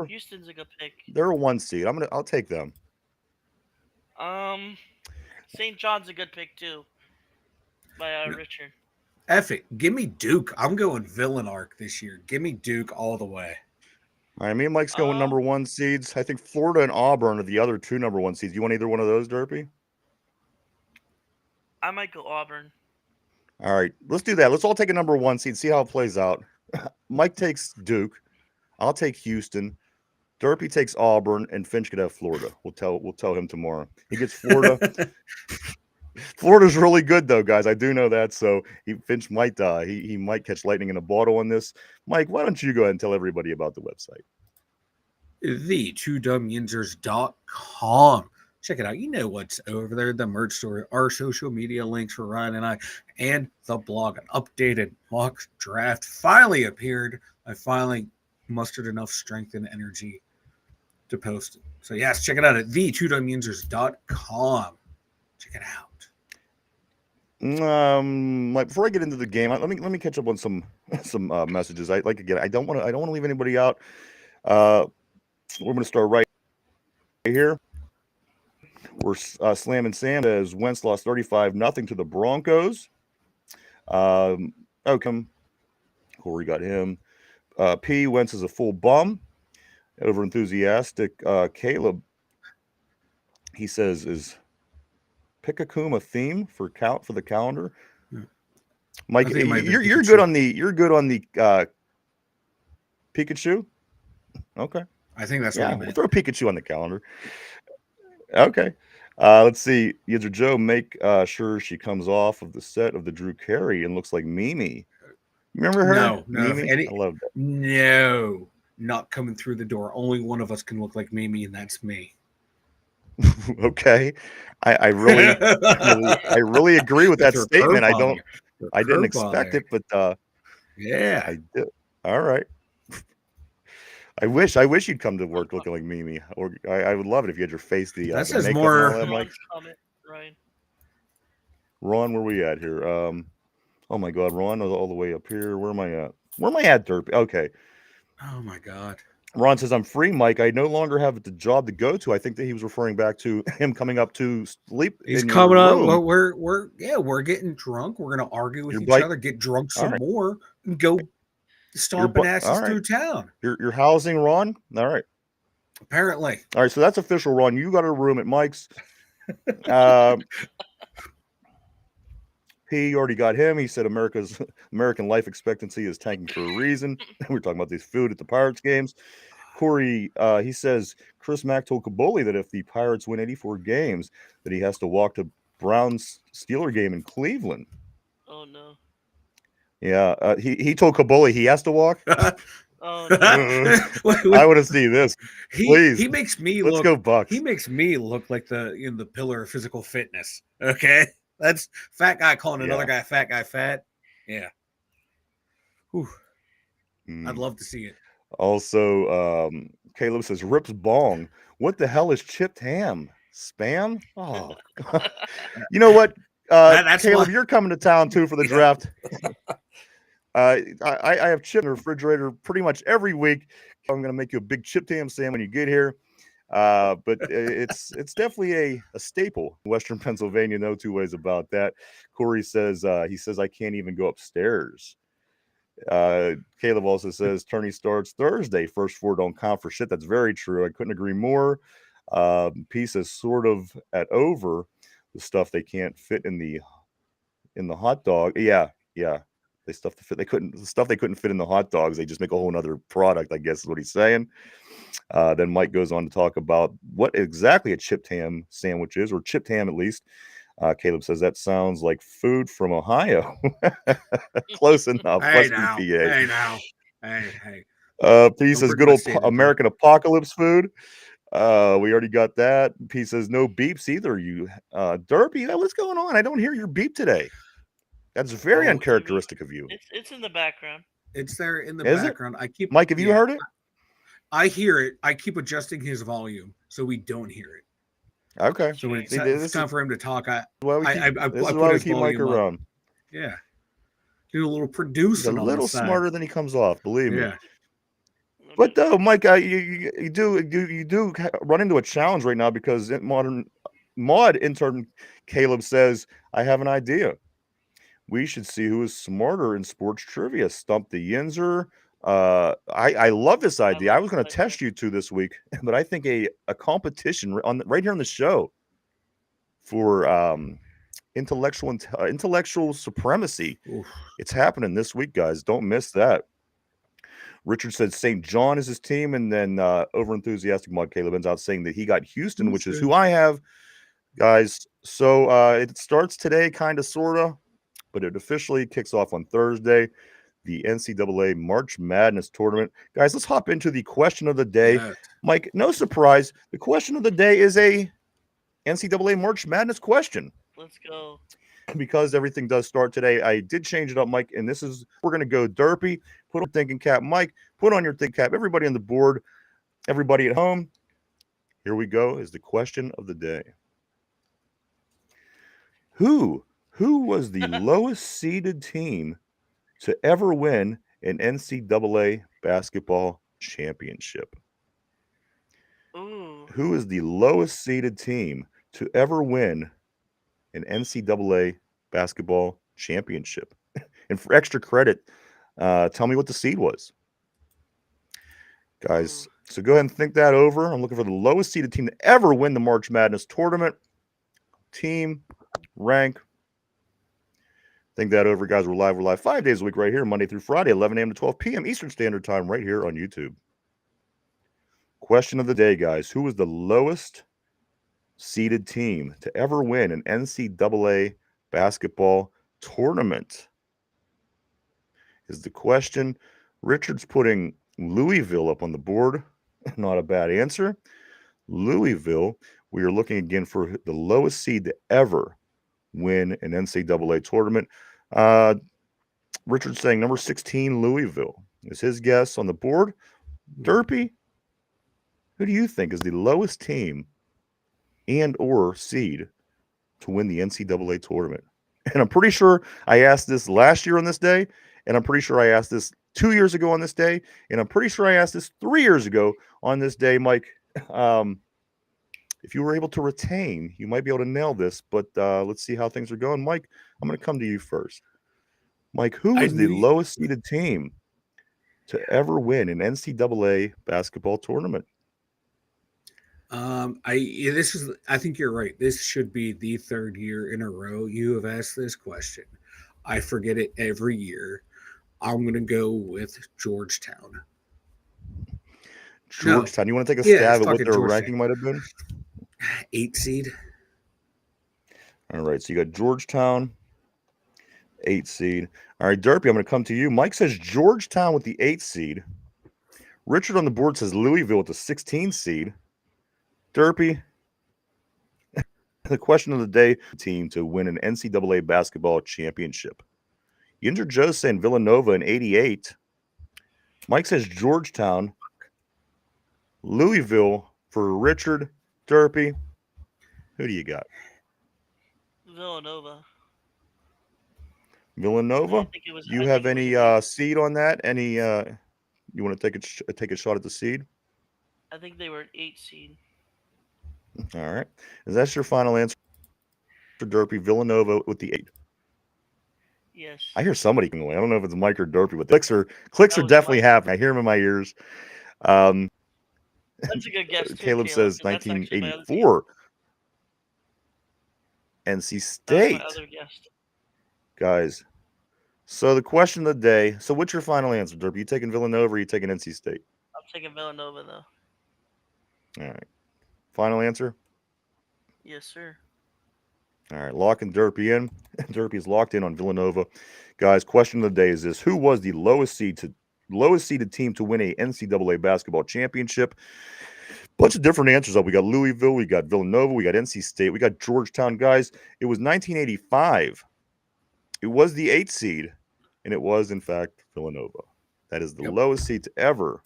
Houston's a good pick. They're a 1 seed. I'll take them. St. John's a good pick too. By Richard. F it. Give me Duke. I'm going villain arc this year. Give me Duke all the way. All right, me and Mike's going number 1 seeds. I think Florida and Auburn are the other 2 number 1 seeds. You want either one of those, Derpy? I might go Auburn. All right, let's do that. Let's all take a number 1 seed, see how it plays out. Mike takes Duke. I'll take Houston. Derpy takes Auburn, and Finch could have Florida. We'll tell him tomorrow. He gets Florida. Florida's really good though, guys. I do know that. So Finch might he might catch lightning in a bottle on this. Mike, why don't you go ahead and tell everybody about the website? The2dumyinzers.com. Check it out. You know what's over there. The merch store, our social media links for Ryan and I, and the blog. An updated mock draft finally appeared. I finally mustered enough strength and energy to post it. So yes, check it out at the2dumyinzers.com. Check it out. Like before I get into the game, let me catch up on some messages. I don't want to leave anybody out. We're going to start right here. We're slamming Sam as Wentz lost 35-0 to the Broncos. Corey got him. P Wentz is a full bum. Over enthusiastic. Caleb, he says, is Pick-a-Coom a theme for the calendar? Mike, you're good on the Pikachu. Okay, I think that's what he meant. We'll throw Pikachu on the calendar. Okay, let's see. Yinzer Joe, make sure she comes off of the set of the Drew Carey and looks like Mimi. Remember her? No, Mimi? I love that. No, not coming through the door. Only one of us can look like Mimi, and that's me. Okay, I really agree with that statement. I didn't expect it, but yeah, I did. All right. I wish you'd come to work looking like Mimi, or I would love it if you had your face that the says makeup more. And all that, Mike. Ron, where we at here? Oh my God, Ron is all the way up here. Where am I at? Derpy? Okay. Oh my God. Ron says, I'm free, Mike. I no longer have the job to go to. I think that he was referring back to him coming up to sleep He's in coming your up. room. We're getting drunk. We're gonna argue with Your each bike- other, get drunk some right. more, and go stomping asses all right. through town. You're housing Ron? All right. Apparently. All right, so that's official, Ron. You got a room at Mike's. He already got him. He said American life expectancy is tanking for a reason. We're talking about these food at the Pirates games. Corey, he says Chris Mack told Caboli that if the Pirates win 84 games, that he has to walk to Browns Steeler game in Cleveland. Oh no. Yeah, he told Caboli he has to walk. Oh no. I want to see this. Please, he makes me let's look. go Bucks. He makes me look like the pillar of physical fitness. Okay, that's fat guy calling another guy fat. Yeah. Whew. I'd love to see it. Also, Caleb says Rips Bong. What the hell is chipped ham? Spam? Oh, you know what? That's Caleb, why... you're coming to town too for the draft. I have chip in the refrigerator pretty much every week. I'm going to make you a big chipped ham sandwich when you get here. But it's definitely a staple in Western Pennsylvania. No two ways about that. Corey says he says I can't even go upstairs. Caleb also says tourney starts Thursday. First four don't count for shit. That's very true. I couldn't agree more. Piece is sort of at over the stuff they can't fit in the hot dog. Yeah. The stuff they couldn't fit in the hot dogs. They just make a whole other product, I guess is what he's saying. Then Mike goes on to talk about what exactly a chipped ham sandwich is, or chipped ham at least. Caleb says that sounds like food from Ohio. Close enough. Hey Plus now. BPA. Hey now. Hey. He says good old American apocalypse food. We already got that. He says no beeps either. You Derpy, what's going on? I don't hear your beep today. That's very uncharacteristic of you. It's in the background. It's there in the Is background. it? Mike, have you heard it? I hear it. I keep adjusting his volume so we don't hear it. Okay. So when it's time for him to talk, I put his keep Mike volume around. Up. Yeah. Do a little producing. He's a little smarter than he comes off, believe me. But though, Mike, you do run into a challenge right now because mod intern Caleb says, I have an idea. We should see who is smarter in sports trivia. Stump the Yinzer. I love this idea. I was going to test you two this week, but I think a competition right here on the show for intellectual supremacy. Oof. It's happening this week, guys. Don't miss that. Richard said St. John is his team, and then over-enthusiastic mod Caleb ends out saying that he got Houston, which is who I have, guys. So it starts today, kind of, sort of, but it officially kicks off on Thursday, the NCAA March Madness tournament. Guys, let's hop into the question of the day. Yes. Mike, no surprise, the question of the day is a NCAA March Madness question. Let's go. Because everything does start today, I did change it up, Mike, and we're going to go derpy. Put on thinking cap, Mike. Put on your thinking cap. Everybody on the board, everybody at home. Here we go. Is the question of the day. Who was the lowest seeded team to ever win an NCAA basketball championship? Ooh. Who is the lowest seeded team to ever win an NCAA basketball championship? And for extra credit, tell me what the seed was. Guys, so go ahead and think that over. I'm looking for the lowest seeded team to ever win the March Madness tournament. Team, rank. Think that over, guys. We're live 5 days a week right here, Monday through Friday, 11 a.m. to 12 p.m. Eastern Standard Time right here on YouTube. Question of the day, guys. Who was the lowest seeded team to ever win an NCAA basketball tournament? Is the question. Richard's putting Louisville up on the board. Not a bad answer. Louisville. We are looking again for the lowest seed to ever win an NCAA tournament. Richard's saying number 16, Louisville, is his guess on the board. Derpy, who do you think is the lowest team and or seed to win the NCAA tournament? And I'm pretty sure I asked this last year on this day, and I'm pretty sure I asked this 2 years ago on this day, and I'm pretty sure I asked this 3 years ago on this day, Mike. Um, if you were able to retain, you might be able to nail this, but let's see how things are going. Mike, I'm going to come to you first. Mike, who I was the knew you- lowest seeded team to ever win an NCAA basketball tournament? I think you're right. This should be the third year in a row you have asked this question. I forget it every year. I'm gonna go with Georgetown. No, Georgetown. You want to take a yeah, it's stab at what fucking their Georgetown. ranking might have been? 8 seed. All right, so you got Georgetown, 8 seed. All right, Derpy, I'm going to come to you. Mike says Georgetown with the 8 seed. Richard on the board says Louisville with the 16 seed. Derpy, the question of the day: team to win an NCAA basketball championship. Yinzer Joe's saying Villanova in '88. Mike says Georgetown. Louisville for Richard. Derpy, who do you got? Villanova. Villanova. I think it was. You I have think it was any an 8. seed on that? Any? You want to take a shot at the seed? I think they were an 8 seed. All right. Is that your final answer, Derpy? Villanova with the 8. Yes. I hear somebody away. I don't know if it's Mike or Derpy, but the clicks That are was definitely Mike. happening. I hear them in my ears. Um, That's a good guess too, Caleb Caleb, says because that's actually my other team. 1984. NC That was my State. other guess. Guys. So the question of the day. So what's your final answer, Derpy? You taking Villanova or you taking NC State? I'm taking Villanova though. All right. Final answer? Yes, sir. All right, locking Derpy in. Derpy is locked in on Villanova. Guys, question of the day is this: who was the lowest seeded team to win a NCAA basketball championship? Bunch of different answers up. We got Louisville, we got Villanova, we got NC State, we got Georgetown. Guys, it was 1985. It was the 8th seed, and it was in fact Villanova. That is the lowest seed to ever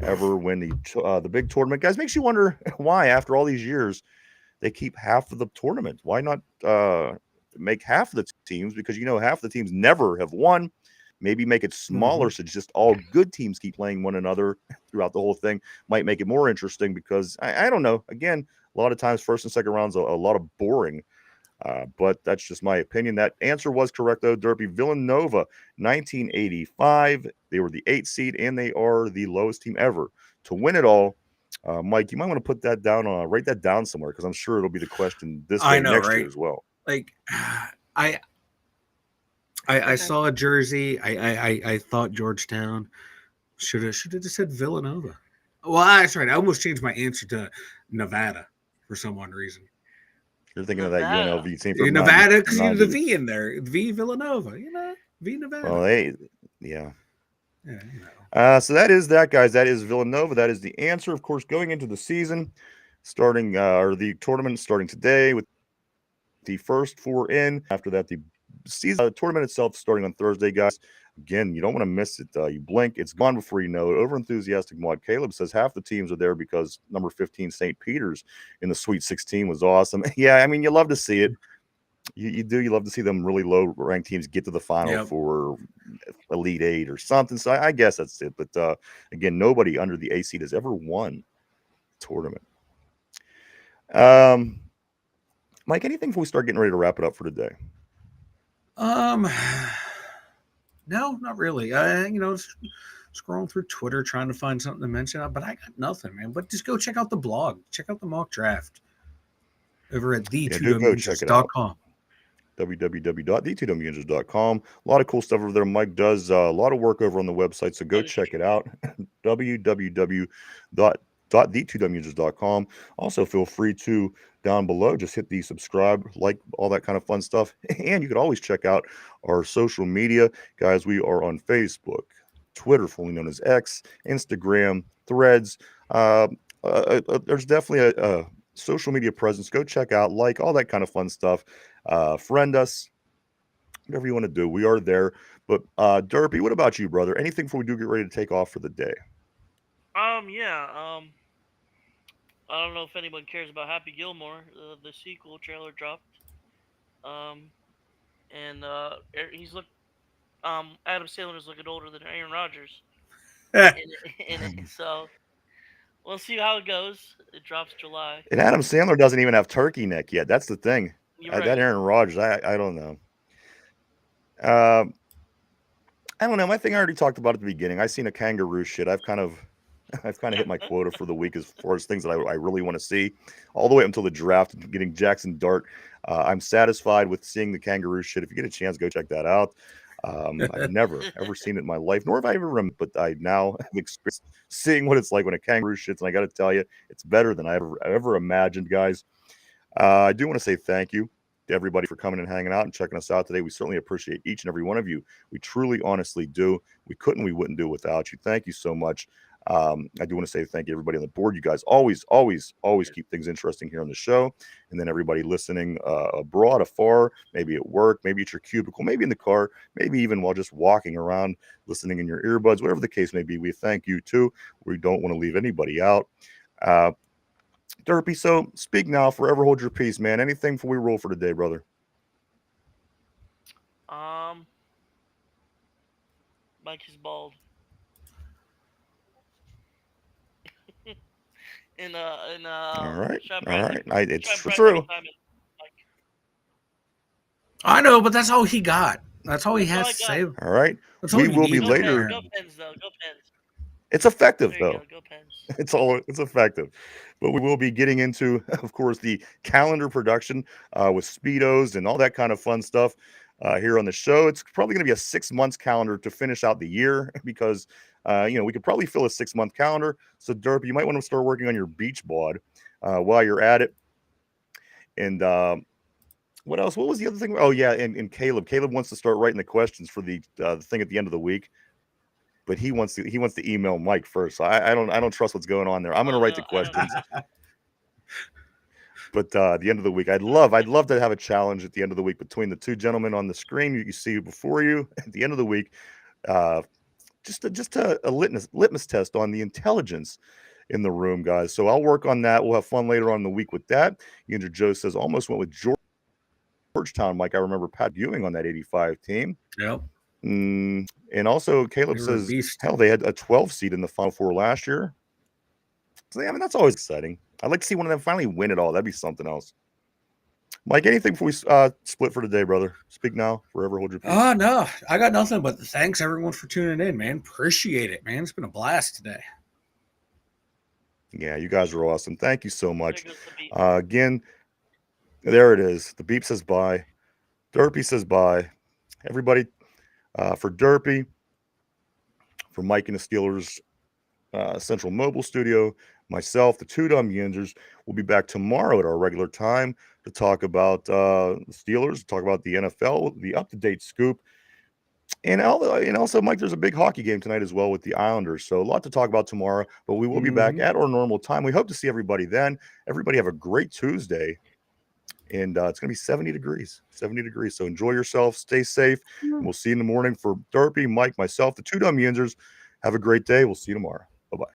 win the big tournament. Guys, makes you wonder why after all these years they keep half of the tournament. Why not make half of the teams? Because half the teams never have won. Maybe make it smaller so just all good teams keep playing one another throughout the whole thing. Might make it more interesting because I don't know. Again, a lot of times first and second rounds a lot of boring. But that's just my opinion. That answer was correct, though. Derpy, Villanova, 1985. They were the 8th seed, and they are the lowest team ever to win it all. Mike, you might want to put that down, write that down somewhere because I'm sure it'll be the question this day next year as well. Like, I saw a jersey. I thought Georgetown should have just said Villanova. Well, that's right. I almost changed my answer to Nevada for some one reason. You're thinking Nevada. of that UNLV team from Nevada because from the V in there. V Villanova. V Nevada. Well, yeah. Yeah, So that is that, guys. That is Villanova. That is the answer. Of course, going into the season, starting or the tournament starting today with the first 4 in. After that, the season tournament itself starting on Thursday, guys. Again, you don't want to miss it. You blink, it's gone before you know it. Over enthusiastic mod Caleb says half the teams are there because number 15 St. Peter's in the Sweet 16 was awesome. Yeah, I mean, you love to see it. You do. You love to see them really low ranked teams get to the final for Elite 8 or something. So I guess that's it. But again, nobody under the A seed has ever won the tournament. Mike, anything before we start getting ready to wrap it up for today? No, not really. Scrolling through Twitter trying to find something to mention, but I got nothing, man. But just go check out the blog. Check out the mock draft over at the2dumyinzers.com. www.the2dumyinzers.com. A lot of cool stuff over there. Mike does a lot of work over on the website, so go check it out. www.the2dumyinzers.com. Also, feel free to down below just hit the subscribe, like, all that kind of fun stuff. And you can always check out our social media, guys. We are on Facebook, Twitter, formerly known as X, Instagram, Threads. There's definitely a social media presence. Go check out, like, all that kind of fun stuff. Friend us, whatever you want to do. We are there. But Derpy, what about you, brother? Anything before we do get ready to take off for the day? Yeah. I don't know if anyone cares about Happy Gilmore. The sequel trailer dropped. And he's Adam Sandler is looking older than Aaron Rodgers, Eh, in it. So we'll see how it goes. It drops July. And Adam Sandler doesn't even have turkey neck yet. That's the thing. You're That right. Aaron Rodgers, I don't know. Um, I don't know. My thing I already talked about at the beginning. I seen a kangaroo shit. I've kind of hit my quota for the week as far as things that I really want to see, all the way up until the draft and getting Jackson Dart. I'm satisfied with seeing the kangaroo shit. If you get a chance, go check that out. I've never ever seen it in my life, nor have I ever remembered. But I now have experienced seeing what it's like when a kangaroo shits, and I got to tell you, it's better than I ever imagined, guys. I do want to say thank you to everybody for coming and hanging out and checking us out today. We certainly appreciate each and every one of you. We truly, honestly do. We wouldn't do it without you. Thank you so much. I do want to say thank you, everybody on the board. You guys always keep things interesting here on the show. And then everybody listening abroad, afar, maybe at work, maybe at your cubicle, maybe in the car, maybe even while just walking around, listening in your earbuds, whatever the case may be. We thank you too. We don't want to leave anybody out. Uh, Derpy, so speak now, forever hold your peace, man. Anything before we roll for today, brother? Um, Mike is bald. All right, Try all right. prime It's any true. time it, Mike. I know, but that's all he got. That's all he That's all has I to got. say. All right. That's all We he will be needs Go right Pens. later. Go now. Pens though. Go Pens. It's effective There you though. go. Go Pens. It's effective. But we will be getting into, of course, the calendar production with speedos and all that kind of fun stuff here on the show. It's probably going to be a 6 months calendar to finish out the year because we could probably fill a 6 month calendar. So Derp, you might want to start working on your beach bod while you're at it. And what else? What was the other thing? Oh yeah, and Caleb. Caleb wants to start writing the questions for the thing at the end of the week, but he wants to email Mike first. So I don't trust what's going on there. I'm going to Oh write the no, I don't questions, either. but at the end of the week, I'd love to have a challenge at the end of the week between the two gentlemen on the screen you see before you. At the end of the week, uh, just a litmus test on the intelligence in the room, guys. So I'll work on that. We'll have fun later on in the week with that. Andrew Joe says almost went with Georgetown, Mike. I remember Pat Ewing on that '85 team. Yep. And also, Caleb They were a says, beast. hell, they had a 12 seed in the Final Four last year. So, yeah, I mean, that's always exciting. I'd like to see one of them finally win it all. That'd be something else. Mike, anything before we split for today, brother? Speak now, forever hold your peace. Oh, no. I got nothing but thanks, everyone, for tuning in, man. Appreciate it, man. It's been a blast today. Yeah, you guys are awesome. Thank you so There much. goes the beat. Again, there it is. The beep says bye. Derpy says bye. Everybody, for Derpy, for Mike and the Steelers Central Mobile Studio, myself, the two Dum Yinzers, will be back tomorrow at our regular time to talk about the Steelers, talk about the NFL, the up-to-date scoop, and also, Mike, there's a big hockey game tonight as well with the Islanders, so a lot to talk about tomorrow. But we will be back at our normal time. We hope to see everybody then. Everybody have a great Tuesday, and it's going to be 70 degrees. 70 degrees. So enjoy yourself, stay safe, and we'll see you in the morning for Derpy, Mike, myself, the two Dum Yinzers. Have a great day. We'll see you tomorrow.